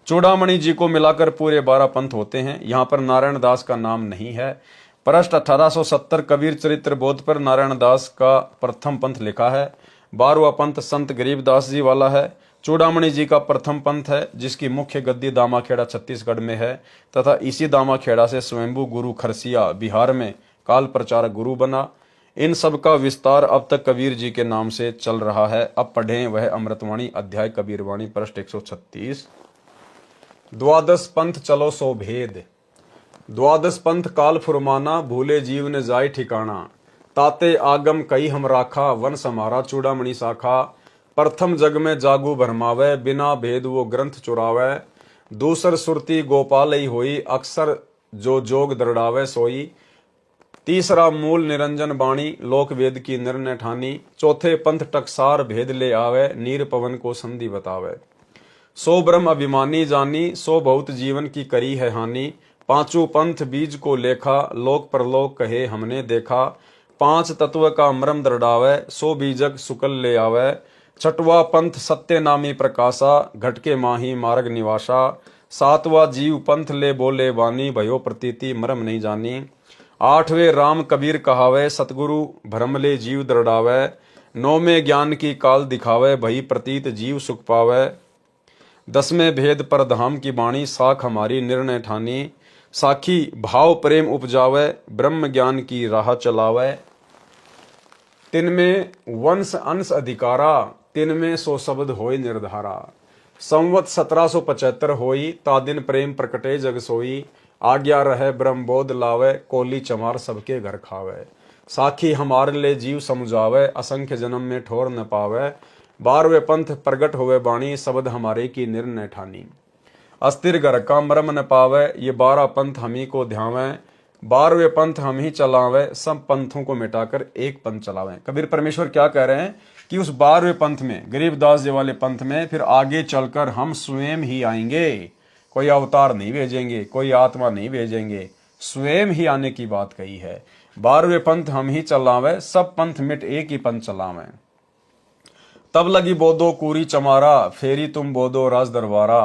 चूड़ामणि जी को मिलाकर पूरे 12 पंथ होते हैं। यहाँ पर नारायण दास का नाम नहीं है। पृष्ठ 1870 कबीर चरित्र बोध पर नारायण दास का प्रथम पंथ लिखा है। 12वां पंथ संत गरीबदास जी वाला है। चूड़ामणि जी का प्रथम पंथ है, जिसकी मुख्य गद्दी दामाखेड़ा छत्तीसगढ़ में है तथा इसी दामाखेड़ा से स्वयंभू गुरु खरसिया बिहार में काल प्रचारक गुरु बना। इन सब का विस्तार अब तक कबीर जी के नाम से चल रहा है। अब पढ़ें वह अमृतवाणी अध्याय कबीरवाणी पृष्ठ 136। द्वादश पंथ चलो सो भेद। द्वादश पंथ काल फुरमाना, भूले जीव ने जाय ठिकाना। ताते आगम कई हम राखा, वन समारा चूड़ामणि शाखा। प्रथम जग में जागू भरमावे, बिना भेद वो ग्रंथ चुरावे। दूसर सुरती गोपाल ही होई, अक्सर जो जोग दरड़ावे सोई। तीसरा मूल निरंजन बाणी, लोक वेद की निर्णय ठानी। चौथे पंथ टकसार भेद ले आवे, नीर पवन को संधि बतावे। सो ब्रह्म अभिमानी जानी, सो बहुत जीवन की करी है हानि। पांचों पंथ बीज को लेखा, लोक परलोक कहे हमने देखा। 5 तत्व का मरम दरड़ावे, सो बीजक सुकल ले आवे। छठवा पंथ सत्य नामी प्रकाशा, घटके माही मार्ग निवासा। 7वां जीव पंथ ले बोले वानी, भयो प्रतीति मरम नहीं जानी। 8वें राम कबीर कहावे, सतगुरु भ्रम ले जीव दरड़ावे। 9वें ज्ञान की काल दिखावे, भई प्रतीत जीव सुख पावे। 10वें भेद पर धाम की बाणी, साख हमारी निर्णय ठानी। साखी भाव प्रेम उपजावे, ब्रह्म ज्ञान की राह चलावे। 3वें वंश अंश अधिकारा, 3वें सो शब्द होई निर्धारा। संवत 1775 होई, ता दिन प्रेम प्रकटे जग सोई। आज्ञा रहे ब्रह्म बोध लावे, कोली चमार सबके घर खावे। साखी हमारे ले जीव समझावे, असंख्य जन्म में ठोर न पावे। 12वें पंथ प्रगट होवे बाणी, शब्द हमारे की निर्णय ठानी। अस्थिर घर का मरम न पावे, ये 12 पंथ हम ही को ध्यावे। 12वें पंथ हम ही चलावे, सब पंथों को मिटाकर एक पंथ चलावे। कबीर परमेश्वर क्या कह रहे हैं कि उस 12वें पंथ में, गरीबदास जी वाले पंथ में फिर आगे चलकर हम स्वयं ही आएंगे। कोई अवतार नहीं भेजेंगे, कोई आत्मा नहीं भेजेंगे, स्वयं ही आने की बात कही है। 12वें पंथ हम ही चलावे, सब पंथ मिट एक ही पंथ चलावे। तब लगी बोदो कूरी चमारा, फेरी तुम बोदो राज दरबारा।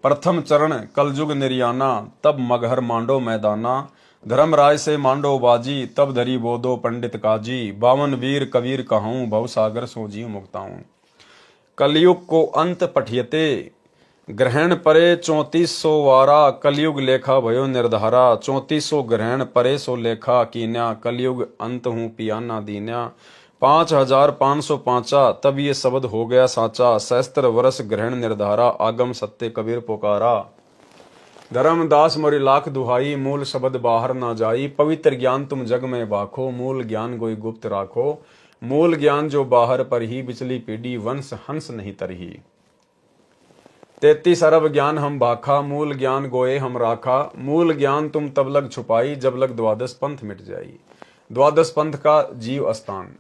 प्रथम चरण कलयुग निर्याना, तब मगहर मांडो मैदाना। धर्मराय से मांडो बाजी, तब धरी बोदो पंडित काजी। बावन वीर कबीर कहूँ, भव सागर सो जीव मुक्ताऊं। कलयुग को अंत पठियते, ग्रहण परे 3400 वारा। कलयुग लेखा भयो निर्धारा, 3400 ग्रहण परे सो लेखा कीन्या। कलयुग अंत हूँ पियाना दीन्या, 5505 तब ये शब्द हो गया साचा। सहस्त्र वर्ष ग्रहण निर्धारा, आगम सत्य कबीर पुकारा। धर्मदास मोरी लाख दुहाई, मूल शब्द बाहर ना जाई। पवित्र ज्ञान तुम जग में बाखो, मूल ज्ञान गोई गुप्त राखो। मूल ज्ञान जो बाहर पर ही, बिचली पीढ़ी वंश हंस नहीं तरही। 33 अरब ज्ञान हम भाखा, मूल ज्ञान गोए हम राखा। मूल ज्ञान तुम तब लग छुपाई, जब लग द्वादश पंथ मिट जाई। द्वादश पंथ का जीव स्थान,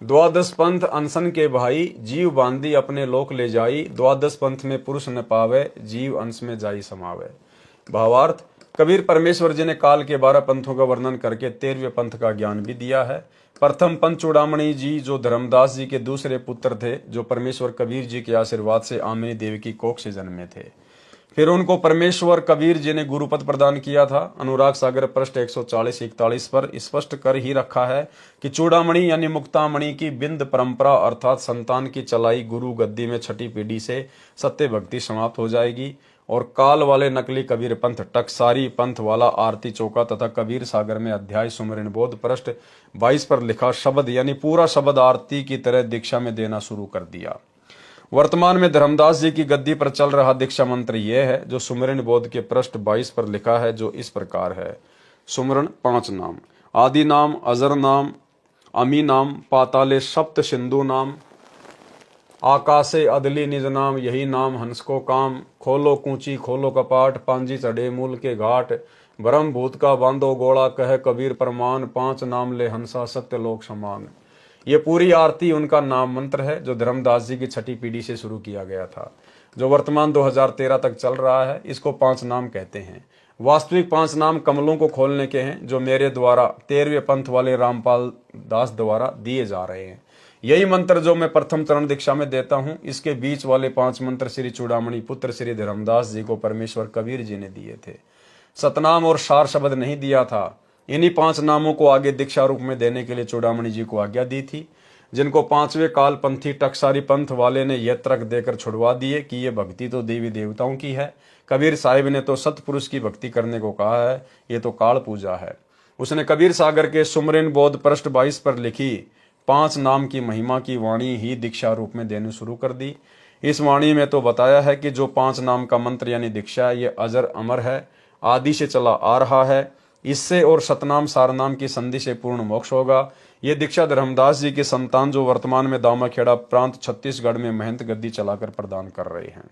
द्वादश पंथ अनशन के भाई। जीव बांधी अपने लोक ले जाई, द्वादश पंथ में पुरुष न पावे। जीव अंश में जाई समावे। भावार्थ, कबीर परमेश्वर जी ने काल के 12 पंथों का वर्णन करके 13वें पंथ का ज्ञान भी दिया है। प्रथम पंथ चूड़ामणि जी जो धर्मदास जी के दूसरे पुत्र थे, जो परमेश्वर कबीर जी के आशीर्वाद से आमिनी देवी की कोख से जन्मे थे। फिर उनको परमेश्वर कबीर जी ने गुरुपद प्रदान किया था। अनुराग सागर पृष्ठ 140-41 पर स्पष्ट कर ही रखा है कि चूड़ामणि यानी मुक्तामणि की बिंद परंपरा अर्थात संतान की चलाई गुरु गद्दी में छठी पीढ़ी से सत्य भक्ति समाप्त हो जाएगी और काल वाले नकली कबीर पंथ टकसारी पंथ वाला आरती चौका तथा कबीर सागर में अध्याय सुमरण बोध पृष्ठ 22 पर लिखा शब्द यानी पूरा शब्द आरती की तरह दीक्षा में देना शुरू कर दिया। वर्तमान में धर्मदास जी की गद्दी पर चल रहा दीक्षा मंत्र यह है जो सुमरण बोध के पृष्ठ 22 पर लिखा है, जो इस प्रकार है। सुमरण 5 नाम, आदि नाम, अजर नाम, अमी नाम, पाताले सप्त सिंधु नाम, आकाशे अदली निज नाम, यही नाम हंस को काम। खोलो कूची खोलो कपाट, पांजी चढ़े मूल के घाट। ब्रह्म भूत का बांधो गोड़ा, कह कबीर प्रमाण। 5 नाम ले हंसा सत्य लोक समान। ये पूरी आरती उनका नाम मंत्र है जो धर्मदास जी की छठी पीढ़ी से शुरू किया गया था, जो वर्तमान 2013 तक चल रहा है। इसको 5 नाम कहते हैं। वास्तविक 5 नाम कमलों को खोलने के हैं, जो मेरे द्वारा 13वें पंथ वाले रामपाल दास द्वारा दिए जा रहे हैं। यही मंत्र जो मैं प्रथम चरण दीक्षा में देता हूं, इसके बीच वाले 5 मंत्र श्री चूड़ामणि पुत्र श्री धर्मदास जी को परमेश्वर कबीर जी ने दिए थे। सतनाम और सार शब्द नहीं दिया था। इन्हीं 5 नामों को आगे दीक्षा रूप में देने के लिए चूड़ामणि जी को आज्ञा दी थी, जिनको 5वें काल पंथी टकसारी पंथ वाले ने यह तर्क देकर छुड़वा दिए कि ये भक्ति तो देवी देवताओं की है। कबीर साहिब ने तो सतपुरुष की भक्ति करने को कहा है, ये तो काल पूजा है। उसने कबीर सागर के सुमरण बोध पृष्ठ 22 पर लिखी 5 नाम की महिमा की वाणी ही दीक्षा रूप में देनी शुरू कर दी। इस वाणी में तो बताया है कि जो 5 नाम का मंत्र यानी दीक्षा ये अजर अमर है, आदि से चला आ रहा है। इससे और सतनाम सारनाम की संधि से पूर्ण मोक्ष होगा। ये दीक्षा धर्मदास जी के संतान जो वर्तमान में दामाखेड़ा प्रांत छत्तीसगढ़ में महंत गद्दी चलाकर प्रदान कर रहे हैं।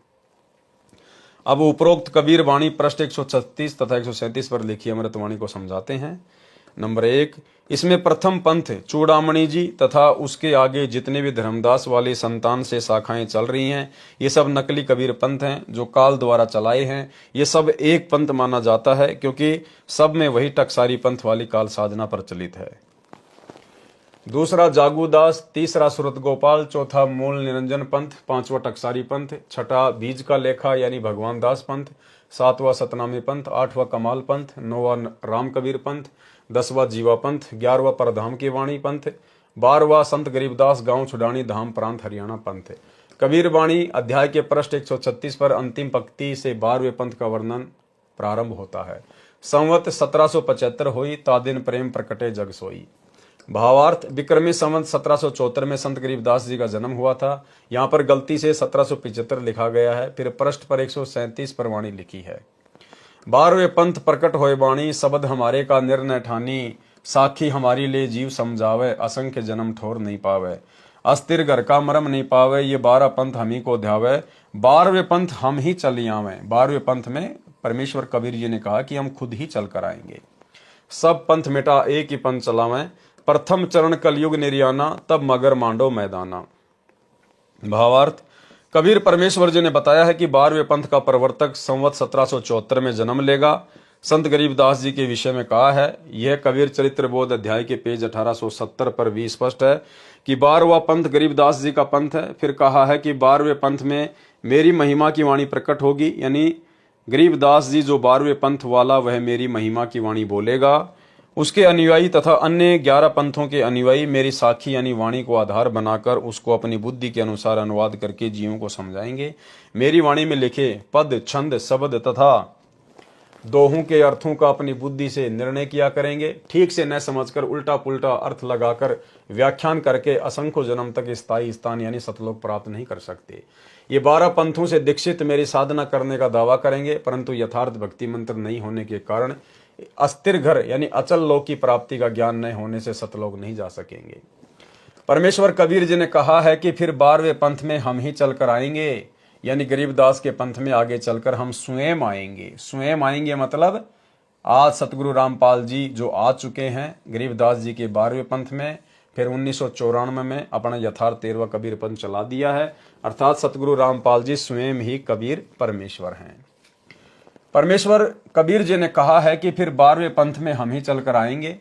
अब उपरोक्त कबीर वाणी पृष्ठ 136 तथा 137 पर लिखी अमृतवाणी को समझाते हैं। नंबर 1, इसमें प्रथम पंथ चूड़ामणि जी तथा उसके आगे जितने भी धर्मदास वाली संतान से शाखाएं चल रही हैं, ये सब नकली कबीर पंथ हैं जो काल द्वारा चलाए हैं। ये सब एक पंथ माना जाता है क्योंकि सब में वही टकसारी पंथ वाली काल साधना प्रचलित है। दूसरा जागूदास, तीसरा सूरत गोपाल, चौथा मूल निरंजन पंथ, 5वां टकसारी पंथ, छठा बीज का लेखा यानी भगवान दास पंथ, 7वां सतनामी पंथ, 8वां कमाल पंथ, 9वां राम कबीर पंथ, 10वां जीवा पंथ, 11वां परधाम की वाणी पंथ, 12वां संत गरीबदास गांव छुडानी धाम प्रांत हरियाणा पंथ। कबीर वाणी अध्याय के पृष्ठ 136 पर अंतिम पंक्ति से 12वें पंथ का वर्णन प्रारंभ होता है। संवत 1775 हुई, तादिन प्रेम प्रकटे जग सोई। भावार्थ, विक्रमी संवत 1774 में संत गरीबदास जी का जन्म हुआ था। यहाँ पर गलती से 1775 लिखा गया है। फिर पृष्ठ पर 137 पर वाणी लिखी है। 12वें पंथ प्रकट होए वाणी, शब्द हमारे का निर्णय ठानी। साखी हमारी ले जीव समझावे, असंख्य जन्म ठोर नहीं पावे। अस्थिर घर का मरम नहीं पावे, ये 12 पंथ हम ही को ध्यावे। 12वें पंथ हम ही चली आवे। 12वें पंथ में परमेश्वर कबीर जी ने कहा कि हम खुद ही चल कर आएंगे। सब पंथ मिटा एक ही पंथ चलावें, प्रथम चरण कलयुग निर्याना, तब मगर मांडो मैदाना। भावार्थ, कबीर परमेश्वर जी ने बताया है कि 12वें पंथ का प्रवर्तक संवत 1774 में जन्म लेगा। संत गरीबदास जी के विषय में कहा है। यह कबीर चरित्र बोध अध्याय के पेज 1870 पर भी स्पष्ट है कि 12वां पंथ गरीबदास जी का पंथ है। फिर कहा है कि 12वें पंथ में मेरी महिमा की वाणी प्रकट होगी, यानी गरीबदास जी जो 12वें पंथ वाला वह मेरी महिमा की वाणी बोलेगा। उसके अनुयायी तथा अन्य 11 पंथों के अनुयायी मेरी साखी यानी वाणी को आधार बनाकर उसको अपनी बुद्धि के अनुसार अनुवाद करके जीवों को समझाएंगे। मेरी वाणी में लिखे पद, छंद, शब्द तथा दोहों के अर्थों का अपनी बुद्धि से निर्णय किया करेंगे। ठीक से न समझकर उल्टा पुल्टा अर्थ लगाकर व्याख्यान करके असंख्य जन्म तक स्थायी स्थान यानी सतलोक प्राप्त नहीं कर सकते। ये 12 पंथों से दीक्षित मेरी साधना करने का दावा करेंगे, परंतु यथार्थ भक्ति मंत्र नहीं होने के कारण अस्थिर घर यानी अचल लोक की प्राप्ति का ज्ञान न होने से सतलोक नहीं जा सकेंगे। परमेश्वर कबीर जी ने कहा है कि फिर 12वें पंथ में हम ही चलकर आएंगे, यानी गरीबदास के पंथ में आगे चलकर हम स्वयं आएंगे। स्वयं आएंगे मतलब आज सतगुरु रामपाल जी जो आ चुके हैं गरीबदास जी के 12वें पंथ में, फिर 1994 में अपना यथार्थ 13वां कबीर पंथ चला दिया है। अर्थात सतगुरु रामपाल जी स्वयं ही कबीर परमेश्वर हैं। परमेश्वर कबीर जी ने कहा है कि फिर 12वें पंथ में हम ही चलकर आएंगे,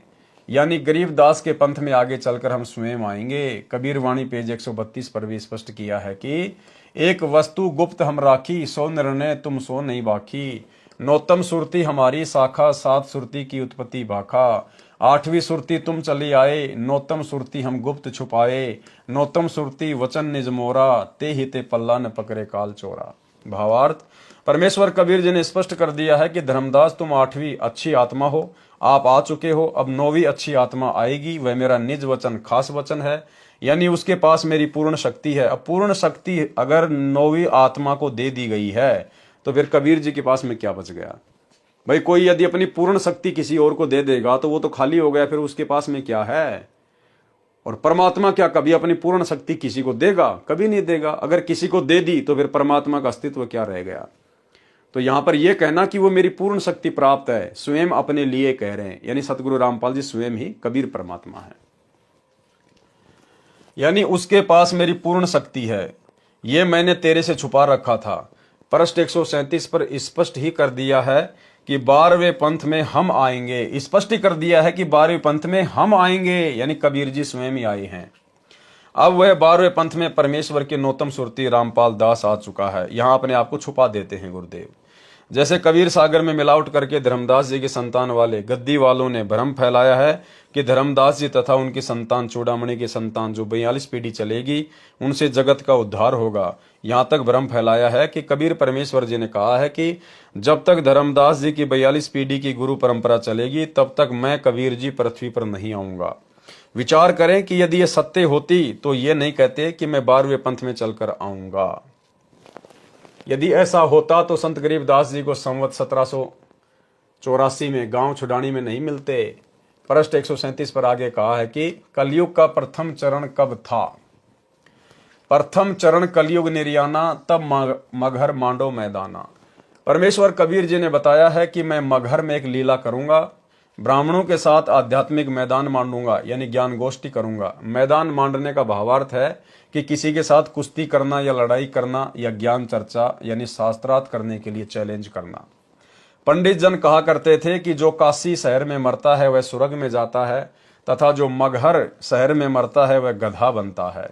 यानी गरीबदास के पंथ में आगे चलकर हम स्वयं आएंगे। कबीर वाणी पेज 132 पर भी स्पष्ट किया है कि एक वस्तु गुप्त हम राखी, सो निर्णय तुम सो नहीं बाकी। नौतम सुरती हमारी शाखा, 7 सुरती की उत्पत्ति भाखा। 8वीं सुरती तुम चली आए, नौतम सुरती हम गुप्त छुपाए। नौतम सुरती वचन निज मोरा, ते ही ते पल्ला न पकड़े काल चोरा। भावार्थ, परमेश्वर कबीर जी ने स्पष्ट कर दिया है कि धर्मदास तुम 8वीं अच्छी आत्मा हो, आप आ चुके हो, अब 9वीं अच्छी आत्मा आएगी, वह मेरा निज वचन खास वचन है, यानी उसके पास मेरी पूर्ण शक्ति है। अब पूर्ण शक्ति अगर 9वीं आत्मा को दे दी गई है तो फिर कबीर जी के पास में क्या बच गया भाई। कोई यदि अपनी पूर्ण शक्ति किसी और को दे देगा तो वो तो खाली हो गया, फिर उसके पास में क्या है। और परमात्मा क्या कभी अपनी पूर्ण शक्ति किसी को देगा? कभी नहीं देगा। अगर किसी को दे दी तो फिर परमात्मा का अस्तित्व क्या रह गया। तो यहां पर यह कहना कि वो मेरी पूर्ण शक्ति प्राप्त है, स्वयं अपने लिए कह रहे हैं, यानी सतगुरु रामपाल जी स्वयं ही कबीर परमात्मा है, यानी उसके पास मेरी पूर्ण शक्ति है। ये मैंने तेरे से छुपा रखा था। पृष्ठ 137 पर स्पष्ट ही कर दिया है कि 12वें पंथ में हम आएंगे। स्पष्ट ही कर दिया है कि 12वें पंथ में हम आएंगे, यानी कबीर जी स्वयं ही आए हैं। अब वह 12वें पंथ में परमेश्वर के नौतम सुरती रामपाल दास आ चुका है। यहां अपने आप को छुपा देते हैं गुरुदेव। जैसे कबीर सागर में मिलावट करके धर्मदास जी की संतान वाले गद्दी वालों ने भ्रम फैलाया है कि धर्मदास जी तथा उनकी संतान चूड़ामणि की संतान जो 42 पीढ़ी चलेगी उनसे जगत का उद्धार होगा, यहां तक भ्रम फैलाया है कि कबीर परमेश्वर जी ने कहा है कि जब तक धर्मदास जी की 42 पीढ़ी की गुरु परंपरा चलेगी तब तक मैं कबीर जी पृथ्वी पर नहीं आऊंगा। विचार करें कि यदि ये सत्य होती तो ये नहीं कहते कि मैं 12वें पंथ में चलकर आऊंगा। यदि ऐसा होता तो संत गरीबदास जी को संवत 1784 में गांव छुडानी में नहीं मिलते। पृष्ठ 137 पर आगे कहा है कि कलयुग का प्रथम चरण कब था? प्रथम चरण कलयुग निर्याना, तब मगहर मांडो मैदाना। परमेश्वर कबीर जी ने बताया है कि मैं मगहर में एक लीला करूंगा, ब्राह्मणों के साथ आध्यात्मिक मैदान मांडूंगा, यानी ज्ञान गोष्ठी करूंगा। मैदान मांडने का भावार्थ है कि किसी के साथ कुश्ती करना या लड़ाई करना या ज्ञान चर्चा यानी शास्त्रार्थ करने के लिए चैलेंज करना। पंडित जन कहा करते थे कि जो काशी शहर में मरता है वह स्वर्ग में जाता है तथा जो मगहर शहर में मरता है वह गधा बनता है,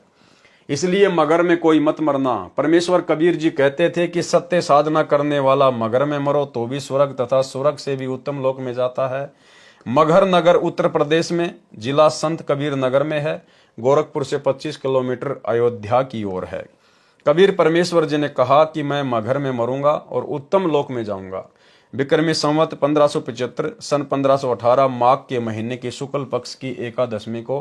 इसलिए मगर में कोई मत मरना। परमेश्वर कबीर जी कहते थे कि सत्य साधना करने वाला मगर में मरो तो भी स्वर्ग तथा स्वर्ग से भी उत्तम लोक में जाता है। मगहर नगर उत्तर प्रदेश में, जिला संत कबीर नगर में है, गोरखपुर से 25 किलोमीटर अयोध्या की ओर है। कबीर परमेश्वर जी ने कहा कि मैं मगहर में मरूंगा और उत्तम लोक में जाऊंगा। विक्रमी संवत 1575 सन 1518 माघ के महीने की शुक्ल पक्ष की एकादशमी को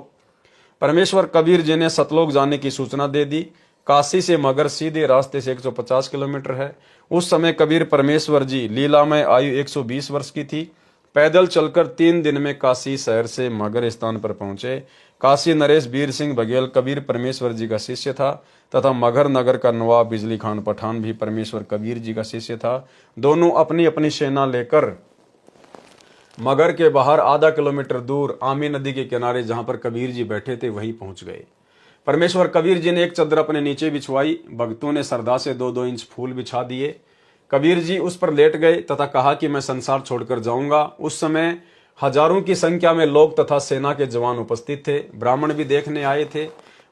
परमेश्वर कबीर जी ने सतलोक जाने की सूचना दे दी। काशी से मगर सीधे रास्ते से 150 किलोमीटर है। उस समय कबीर परमेश्वर जी लीला में आयु 120 वर्ष की थी। पैदल चलकर 3 दिन में काशी शहर से मगर स्थान पर पहुंचे। काशी नरेश वीर सिंह बघेल कबीर परमेश्वर जी का शिष्य था तथा मगर नगर का नवाब बिजली खान पठान भी परमेश्वर कबीर जी का शिष्य था। दोनों अपनी अपनी सेना लेकर मगर के बाहर आधा किलोमीटर दूर आमी नदी के किनारे जहां पर कबीर जी बैठे थे वहीं पहुंच गए। परमेश्वर कबीर जी ने एक चद्दर अपने नीचे बिछवाई। भक्तों ने श्रद्धा से 2-2 इंच फूल बिछा दिए। कबीर जी उस पर लेट गए तथा कहा कि मैं संसार छोड़कर जाऊंगा। उस समय हजारों की संख्या में लोग तथा सेना के जवान उपस्थित थे, ब्राह्मण भी देखने आए थे।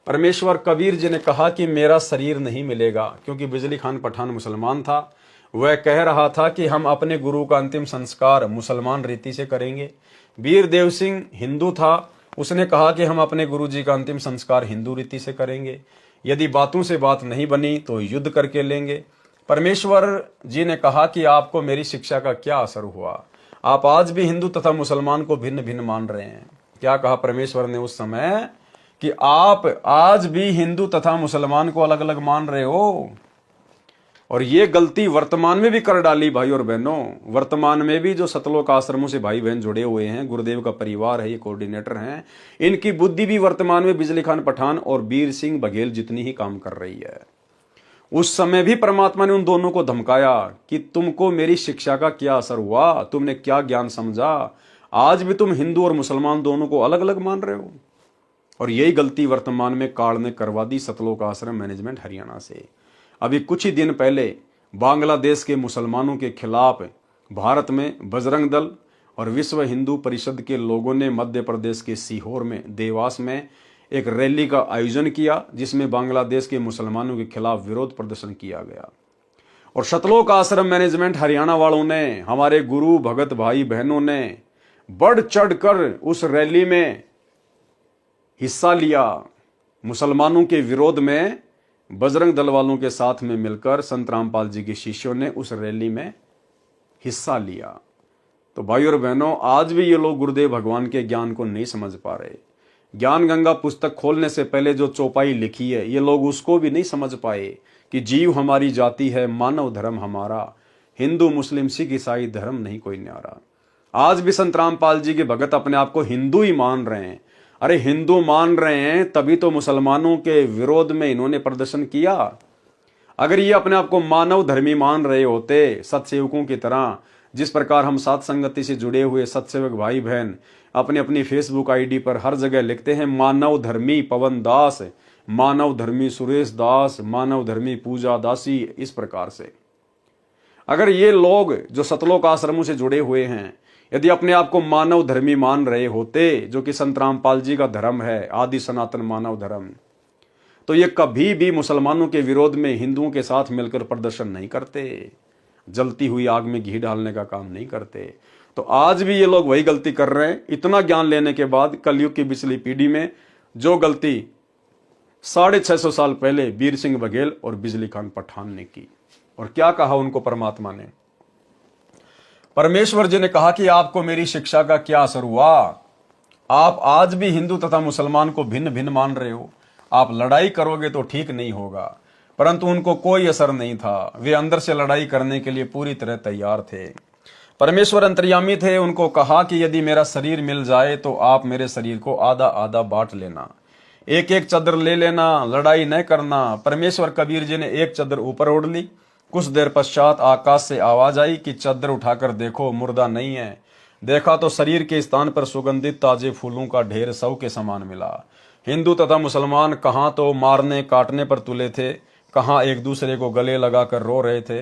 परमेश्वर कबीर जी ने कहा कि मेरा शरीर नहीं मिलेगा, क्योंकि बिजली खान पठान मुसलमान था। वह कह रहा था कि हम अपने गुरु का अंतिम संस्कार मुसलमान रीति से करेंगे। वीर देव सिंह हिंदू था, उसने कहा कि हम अपने गुरु जी का अंतिम संस्कार हिंदू रीति से करेंगे, यदि बातों से बात नहीं बनी तो युद्ध करके लेंगे। परमेश्वर जी ने कहा कि आपको मेरी शिक्षा का क्या असर हुआ, आप आज भी हिंदू तथा मुसलमान को भिन्न भिन्न मान रहे हैं। क्या कहा परमेश्वर ने उस समय कि आप आज भी हिंदू तथा मुसलमान को अलग अलग मान रहे हो। और ये गलती वर्तमान में भी कर डाली भाई और बहनों। वर्तमान में भी जो सतलोक आश्रमों से भाई बहन जुड़े हुए हैं, गुरुदेव का परिवार है, ये कोऑर्डिनेटर हैं, इनकी बुद्धि भी वर्तमान में बिजली खान पठान और वीर सिंह बघेल जितनी ही काम कर रही है। उस समय भी परमात्मा ने उन दोनों को धमकाया कि तुमको मेरी शिक्षा का क्या असर हुआ, तुमने क्या ज्ञान समझा, आज भी तुम हिंदू और मुसलमान दोनों को अलग अलग मान रहे हो। और यही गलती वर्तमान में काल ने करवा दी सतलोक आश्रम मैनेजमेंट हरियाणा से। अभी कुछ ही दिन पहले बांग्लादेश के मुसलमानों के खिलाफ भारत में बजरंग दल और विश्व हिंदू परिषद के लोगों ने मध्य प्रदेश के सीहोर में देवास में एक रैली का आयोजन किया, जिसमें बांग्लादेश के मुसलमानों के खिलाफ विरोध प्रदर्शन किया गया। और सतलोक आश्रम मैनेजमेंट हरियाणा वालों ने, हमारे गुरु भगत भाई बहनों ने बढ़ चढ़कर उस रैली में हिस्सा लिया। मुसलमानों के विरोध में बजरंग दल वालों के साथ में मिलकर संत रामपाल जी के शिष्यों ने उस रैली में हिस्सा लिया। तो भाई और बहनों, आज भी ये लोग गुरुदेव भगवान के ज्ञान को नहीं समझ पा रहे। ज्ञान गंगा पुस्तक खोलने से पहले जो चौपाई लिखी है, ये लोग उसको भी नहीं समझ पाए कि जीव हमारी जाति है, मानव धर्म हमारा, हिंदू मुस्लिम सिख ईसाई धर्म नहीं कोई न्यारा। आज भी संत रामपाल जी के भगत अपने आप को हिंदू ही मान रहे हैं। अरे हिंदू मान रहे हैं तभी तो मुसलमानों के विरोध में इन्होंने प्रदर्शन किया। अगर ये अपने आप को मानव धर्मी मान रहे होते, सत्सेवकों की तरह, जिस प्रकार हम सात संगति से जुड़े हुए सत्सेवक भाई बहन अपनी अपनी फेसबुक आईडी पर हर जगह लिखते हैं मानव धर्मी पवन दास, मानव धर्मी सुरेश दास, मानव धर्मी पूजा दासी, इस प्रकार से अगर ये लोग जो सतलोक आश्रमों से जुड़े हुए हैं यदि अपने आप को मानव धर्मी मान रहे होते, जो कि संत रामपाल जी का धर्म है, आदि सनातन मानव धर्म, तो ये कभी भी मुसलमानों के विरोध में हिंदुओं के साथ मिलकर प्रदर्शन नहीं करते, जलती हुई आग में घी डालने का काम नहीं करते। तो आज भी ये लोग वही गलती कर रहे हैं। इतना ज्ञान लेने के बाद कलयुग की पिछली पीढ़ी में जो गलती 650 साल पहले वीर सिंह बघेल और बिजली खान पठान ने की। और क्या कहा उनको परमात्मा ने? परमेश्वर जी ने कहा कि आपको मेरी शिक्षा का क्या असर हुआ, आप आज भी हिंदू तथा मुसलमान को भिन्न भिन्न मान रहे हो। आप लड़ाई करोगे तो ठीक नहीं होगा। परंतु उनको कोई असर नहीं था, वे अंदर से लड़ाई करने के लिए पूरी तरह तैयार थे। परमेश्वर अंतर्यामी थे। उनको कहा कि यदि मेरा शरीर मिल जाए तो आप मेरे शरीर को आधा आधा बांट लेना, एक एक चादर ले लेना, लड़ाई न करना। परमेश्वर कबीर जी ने एक चादर ऊपर ओढ़ ली। कुछ देर पश्चात आकाश से आवाज आई कि चादर उठाकर देखो, मुर्दा नहीं है। देखा तो शरीर के स्थान पर सुगंधित ताजे फूलों का ढेर सौ के समान मिला। हिंदू तथा मुसलमान कहाँ तो मारने काटने पर तुले थे, कहाँ एक दूसरे को गले लगाकर रो रहे थे।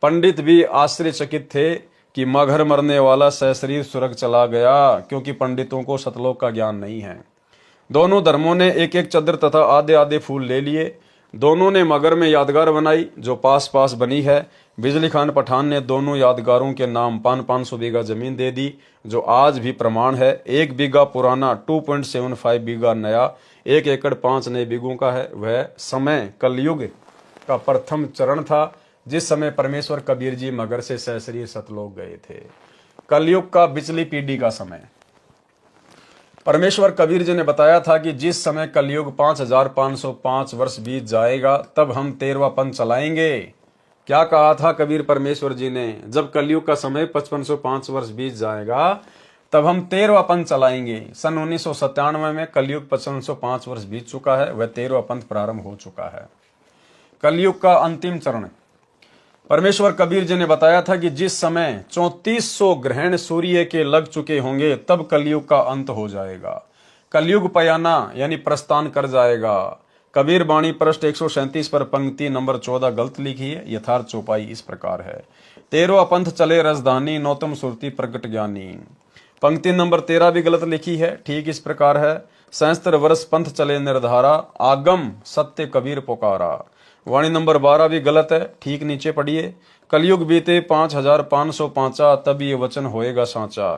पंडित भी आश्चर्यचकित थे कि मगर मरने वाला सशरीर स्वर्ग चला गया, क्योंकि पंडितों को सतलोक का ज्ञान नहीं है। दोनों धर्मों ने एक एक चादर तथा आधे आधे फूल ले लिए। दोनों ने मगर में यादगार बनाई जो पास पास बनी है। बिजली खान पठान ने दोनों यादगारों के नाम 500 बीघा जमीन दे दी, जो आज भी प्रमाण है। 1 बीघा पुराना, 2.75 बीघा नया, 1 एकड़ 5 नए बीघों का है। वह समय कलयुग का प्रथम चरण था, जिस समय परमेश्वर कबीर जी मगर से सशरीर सतलोक गए थे। कलयुग का बिचली पीढ़ी का समय परमेश्वर कबीर जी ने बताया था कि जिस समय कलयुग 5505 वर्ष बीत जाएगा तब हम 13वां पंथ चलाएंगे। क्या कहा था कबीर परमेश्वर जी ने? जब कलयुग का समय 5505 वर्ष बीत जाएगा तब हम 13वां पंथ चलाएंगे। सन 1997 में कलयुग 5505 वर्ष बीत चुका है, वह 13वां पंथ प्रारंभ हो चुका है। कलयुग का अंतिम चरण परमेश्वर कबीर जी ने बताया था कि जिस समय 3400 ग्रहण सूर्य के लग चुके होंगे तब कलयुग का अंत हो जाएगा। कलयुग पयाना यानी प्रस्थान कर जाएगा। कबीर बाणी पृष्ठ 137 पर पंक्ति नंबर 14 गलत लिखी है। यथार्थ चौपाई इस प्रकार है, 13 पंथ चले रसदानी, नौतम सुरती प्रगट ज्ञानी। पंक्ति नंबर 13 भी गलत लिखी है। ठीक इस प्रकार है, 67 वर्ष पंथ चले निर्धारा, आगम सत्य कबीर पुकारा। वाणी नंबर 12 भी गलत है। ठीक नीचे पढ़िए, कलयुग बीते 5505, तब ये वचन होएगा सांचा।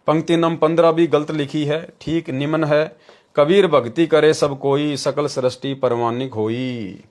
पंक्ति नंबर 15 भी गलत लिखी है। ठीक निम्न है, कबीर भक्ति करे सब कोई, सकल सृष्टि परमानिक होई।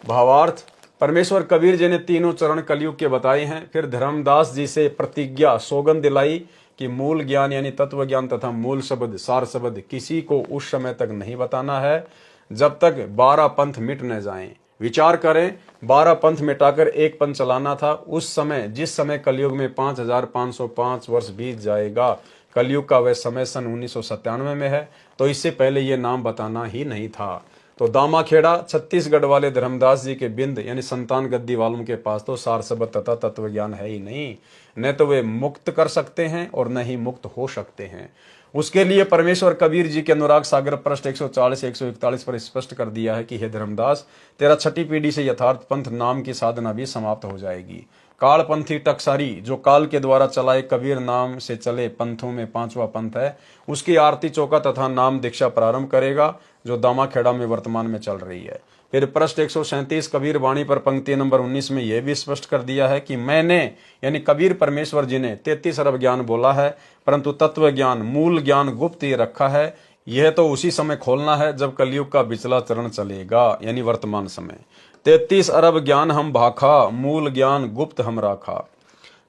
भावार्थ, परमेश्वर कबीर जी ने तीनों चरण कलयुग के बताए हैं। फिर धर्मदास जी से प्रतिज्ञा सौगंध दिलाई कि मूल ज्ञान यानी तत्व ज्ञान तथा मूल शब्द सार शब्द किसी को उस समय तक नहीं बताना है जब तक 12 पंथ मिट न जाएं। विचार करें, 12 पंथ मिटाकर एक पंथ चलाना था। उस समय जिस समय कलयुग में 5505 वर्ष बीत जाएगा, कलयुग का वह समय सन 1997 में है, तो इससे पहले ये नाम बताना ही नहीं था। तो दामाखेड़ा छत्तीसगढ़ वाले धर्मदास जी के बिंद यानी संतान गद्दी वालों के पास तो सार शब्द तथा तत्व ज्ञान है ही नहीं। न तो वे मुक्त कर सकते हैं और न ही मुक्त हो सकते हैं। उसके लिए परमेश्वर कबीर जी के अनुराग सागर पृष्ठ 140-141 पर स्पष्ट कर दिया है कि हे धर्मदास, तेरा छठी पीढ़ी से यथार्थ पंथ नाम की साधना भी समाप्त हो जाएगी। कालपंथी टकसारी जो काल के द्वारा चलाए कबीर नाम से चले पंथों में 5वां पंथ है, उसकी आरती चौका तथा नाम दीक्षा प्रारंभ करेगा, जो दामाखेड़ा में वर्तमान में चल रही है। फिर पृष्ठ 137 कबीर वाणी पर पंक्ति नंबर 19 में यह भी स्पष्ट कर दिया है कि मैंने यानी कबीर परमेश्वर जी ने 33 अरब ज्ञान बोला है, परंतु तत्व ज्ञान मूल ज्ञान गुप्त ही रखा है। यह तो उसी समय खोलना है जब कलयुग का बिचला चरण चलेगा, यानी वर्तमान समय। 33 अरब ज्ञान हम भाखा, मूल ज्ञान गुप्त हम राखा।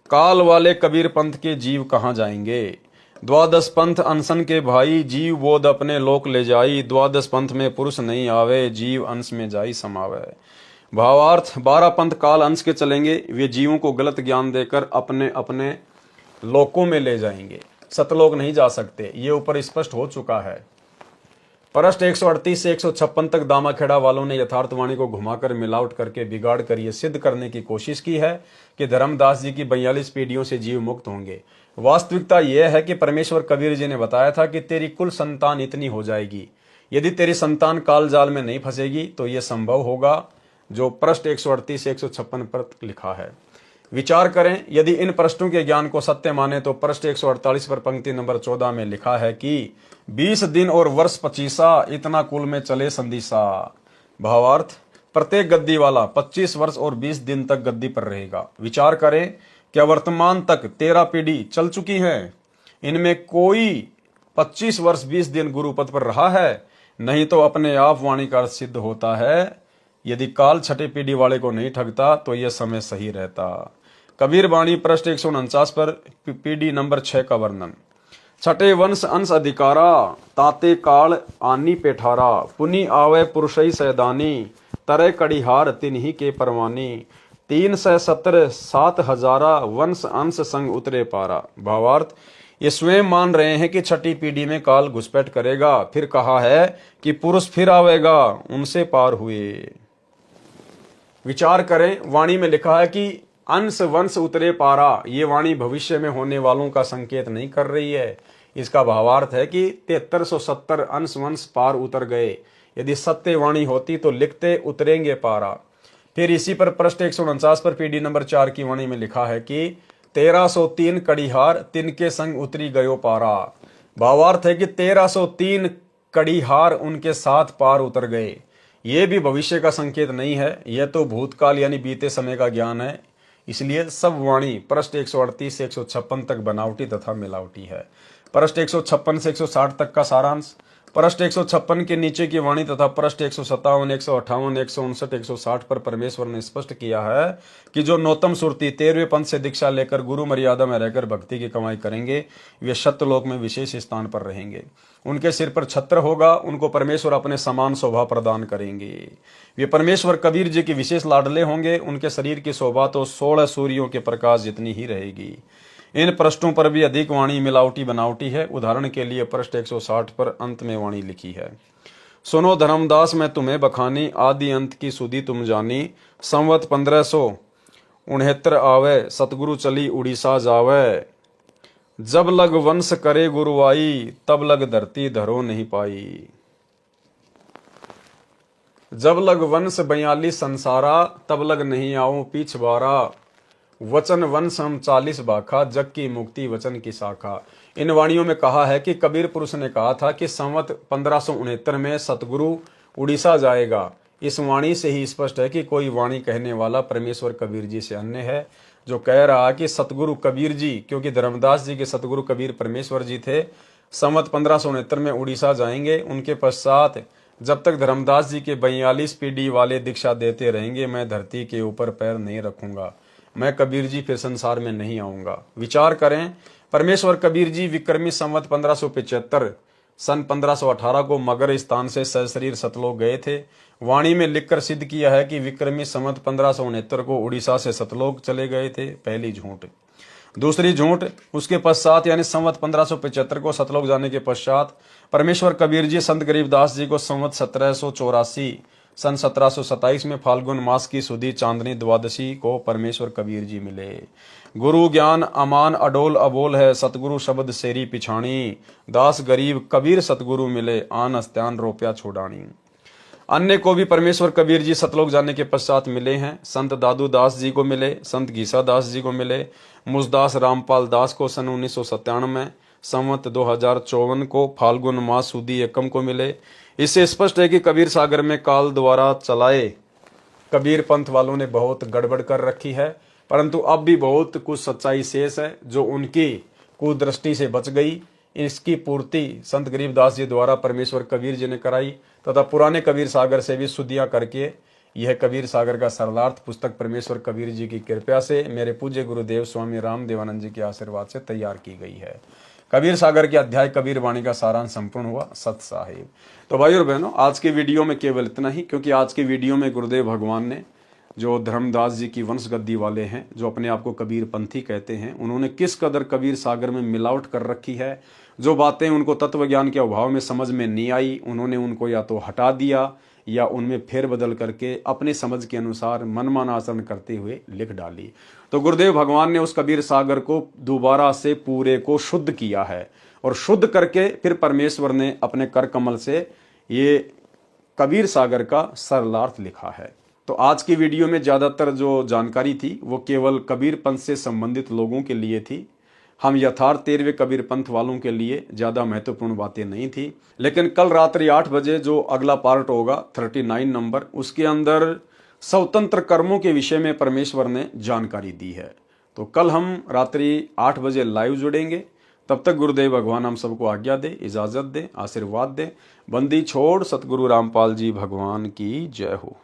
काल वाले कबीर पंथ के जीव कहाँ जाएंगे? 12 पंथ अनशन के भाई, जीव बोध अपने लोक ले जाई। 12 पंथ में पुरुष नहीं आवे, जीव अंश में जाई समावे। भावार्थ, 12 पंथ काल अंश के चलेंगे, वे जीवों को गलत ज्ञान देकर अपने अपने लोकों में ले जाएंगे। सतलोक नहीं जा सकते, ये ऊपर स्पष्ट हो चुका है। पृष्ठ 138 से 156 तक दामाखेड़ा वालों ने यथार्थवाणी को घुमाकर मिलावट करके बिगाड़ कर ये सिद्ध करने की कोशिश की है कि धर्मदास जी की 42 पीढ़ियों से जीव मुक्त होंगे। वास्तविकता यह है कि परमेश्वर कबीर जी ने बताया था कि तेरी कुल संतान इतनी हो जाएगी। यदि तेरी संतान काल जाल में नहीं फंसेगी तो यह संभव होगा, जो पृष्ठ 138 से 156 पर लिखा है। विचार करें, यदि इन पृष्ठों के ज्ञान को सत्य माने तो पृष्ठ 148 पर पंक्ति नंबर 14 में लिखा है कि 20 दिन और वर्ष 25 इतना कुल में चले संदिशा। भावार्थ, प्रत्येक गद्दी वाला 25 वर्ष और 20 दिन तक गद्दी पर रहेगा। विचार करें, क्या वर्तमान तक 13 पीढ़ी चल चुकी है, इनमें कोई 25 वर्ष 20 दिन गुरु पद पर रहा है? नहीं तो अपने आप वाणी का सिद्ध होता है। यदि काल छठे पीढ़ी वाले को नहीं ठगता तो यह समय सही रहता। कबीर बाणी पृष्ठ 149 पर पीढ़ी नंबर 6 का वर्णन। छठे वंश अंश अधिकारा, ताते काल आनी पेठारा। पुनि आवे पुरुषई सैदानी, तरे कड़िहार तिन्ही के परवानी। 370 7,000 वंश अंश संग उतरे पारा। भावार्थ, ये स्वयं मान रहे हैं कि छठी पीढ़ी में काल घुसपैठ करेगा। फिर कहा है कि पुरुष फिर आवेगा, उनसे पार हुए। विचार करें, वाणी में लिखा है कि अंश वंश उतरे पारा। ये वाणी भविष्य में होने वालों का संकेत नहीं कर रही है। इसका भावार्थ है कि 7370 अंश वंश पार उतर गए। यदि सत्य वाणी होती तो लिखते उतरेंगे पारा। फिर इसी पर पृष्ठ 149 पर पीढ़ी नंबर 4 की वाणी में लिखा है कि 1303 कड़िहार तिनके संग उतरी गयो पारा। भावार्थ है कि 1303 कड़िहार उनके साथ पार उतर गए। ये भी भविष्य का संकेत नहीं है, यह तो भूतकाल यानी बीते समय का ज्ञान है। इसलिए सब वाणी पृष्ठ 138 से 156 तक बनावटी तथा मिलावटी है। पृष्ठ 156 से 160 तक का सारांश। पृष्ठ 156 के नीचे की वाणी तथा पृष्ठ 157, 158, 159, 160 पर परमेश्वर ने स्पष्ट किया है कि जो नौतम सुरती 13वें पंथ से दीक्षा लेकर गुरु मर्यादा में रहकर भक्ति की कमाई करेंगे, वे सत्यलोक में विशेष स्थान पर रहेंगे। उनके सिर पर छत्र होगा, उनको परमेश्वर अपने समान शोभा प्रदान करेंगे। वे परमेश्वर कबीर जी के विशेष लाडले होंगे। उनके शरीर की शोभा तो 16 सूर्यों के प्रकाश जितनी ही रहेगी। इन पृष्ठों पर भी अधिक वाणी मिलावटी बनावटी है। उदाहरण के लिए पृष्ठ 160 पर अंत में वाणी लिखी है, सुनो धर्मदास मैं तुम्हें बखानी, आदि अंत की सुधी तुम जानी। संवत 1569 आवे, सतगुरु चली उड़ीसा जावे। जब लग वंश करे गुरुवाई, तब लग धरती धरो नहीं पाई। जब लग वंश 42 संसारा, तब लग नहीं आऊं पिछवारा। वचन वंश हम 40 बाखा, जग की मुक्ति वचन की शाखा। इन वाणियों में कहा है कि कबीर पुरुष ने कहा था कि संवत 1569 में सतगुरु उड़ीसा जाएगा। इस वाणी से ही स्पष्ट है कि कोई वाणी कहने वाला परमेश्वर कबीर जी से अन्य है, जो कह रहा कि सतगुरु कबीर जी, क्योंकि धर्मदास जी के सतगुरु कबीर परमेश्वर जी थे, संवत 1569 में उड़ीसा जाएंगे। उनके पश्चात जब तक धर्मदास जी के 42 पीढ़ी वाले दीक्षा देते रहेंगे, मैं धरती के ऊपर पैर नहीं रखूंगा, मैं कबीर जी फिर संसार में नहीं आऊंगा। विचार करें, परमेश्वर कबीर जी विक्रमी संवत 1575 सन 1518 को मगर स्थान से सशरीर सतलोक गए थे। वाणी में लिखकर सिद्ध किया है कि विक्रमी संवत 1569 को उड़ीसा से सतलोक चले गए थे। पहली झूठ। दूसरी झूठ, उसके पश्चात यानी संवत 1575 को सतलोक जाने के पश्चात परमेश्वर कबीर जी संत गरीबदास जी को संवत 1784 सन 1727 में फाल्गुन मास की सुधी चांदनी द्वादशी को परमेश्वर कबीर जी मिले। गुरु ज्ञान अमान अडोल अबोल है, सतगुरु शब्द सेरी पिछाणी। दास गरीब कबीर सतगुरु मिले, आन अस्त्यान रोप्या छोड़ानी। अन्य को भी परमेश्वर कबीर जी सतलोक जाने के पश्चात मिले हैं। संत दादू दास जी को मिले, संत घीसा दास जी को मिले, मुझदास रामपाल दास को सन 1997 में, संवत 2054 को फाल्गुन मास सुदी एकम को मिले। इससे स्पष्ट है कि कबीर सागर में काल द्वारा चलाए कबीर पंथ वालों ने बहुत गड़बड़ कर रखी है, परंतु अब भी बहुत कुछ सच्चाई शेष है जो उनकी कुदृष्टि से बच गई। इसकी पूर्ति संत गरीबदास जी द्वारा परमेश्वर कबीर जी ने कराई तथा पुराने कबीर सागर से भी शुद्धियां करके यह कबीर सागर का सरलार्थ पुस्तक परमेश्वर कबीर जी की कृपा से मेरे पूज्य गुरुदेव स्वामी राम देवानंद जी के आशीर्वाद से तैयार की गई है। कबीर सागर के अध्याय कबीर वाणी का सारांश संपूर्ण हुआ। सत साहिब। तो भाई और बहनों, आज के वीडियो में केवल इतना ही, क्योंकि आज के वीडियो में गुरुदेव भगवान ने जो धर्मदास जी की वंश गद्दी वाले हैं, जो अपने आप को कबीर पंथी कहते हैं, उन्होंने किस कदर कबीर सागर में मिलावट कर रखी है। जो बातें उनको तत्व ज्ञान के अभाव में समझ में नहीं आई, उन्होंने उनको या तो हटा दिया या उनमें फेरबदल करके अपने समझ के अनुसार मनमाना आचरण करते हुए लिख डाली। तो गुरुदेव भगवान ने उस कबीर सागर को दोबारा से पूरे को शुद्ध किया है और शुद्ध करके फिर परमेश्वर ने अपने कर कमल से ये कबीर सागर का सरलार्थ लिखा है। तो आज की वीडियो में ज़्यादातर जो जानकारी थी वो केवल कबीर पंथ से संबंधित लोगों के लिए थी। हम यथार्थ 13वें कबीर पंथ वालों के लिए ज़्यादा महत्वपूर्ण बातें नहीं थी। लेकिन कल रात्रि 8 बजे जो अगला पार्ट होगा 39 नंबर, उसके अंदर स्वतंत्र कर्मों के विषय में परमेश्वर ने जानकारी दी है। तो कल हम रात्रि 8 बजे लाइव जुड़ेंगे। तब तक गुरुदेव भगवान हम सबको आज्ञा दे, इजाज़त दे, आशीर्वाद दे। बंदी छोड़ सतगुरु रामपाल जी भगवान की जय हो।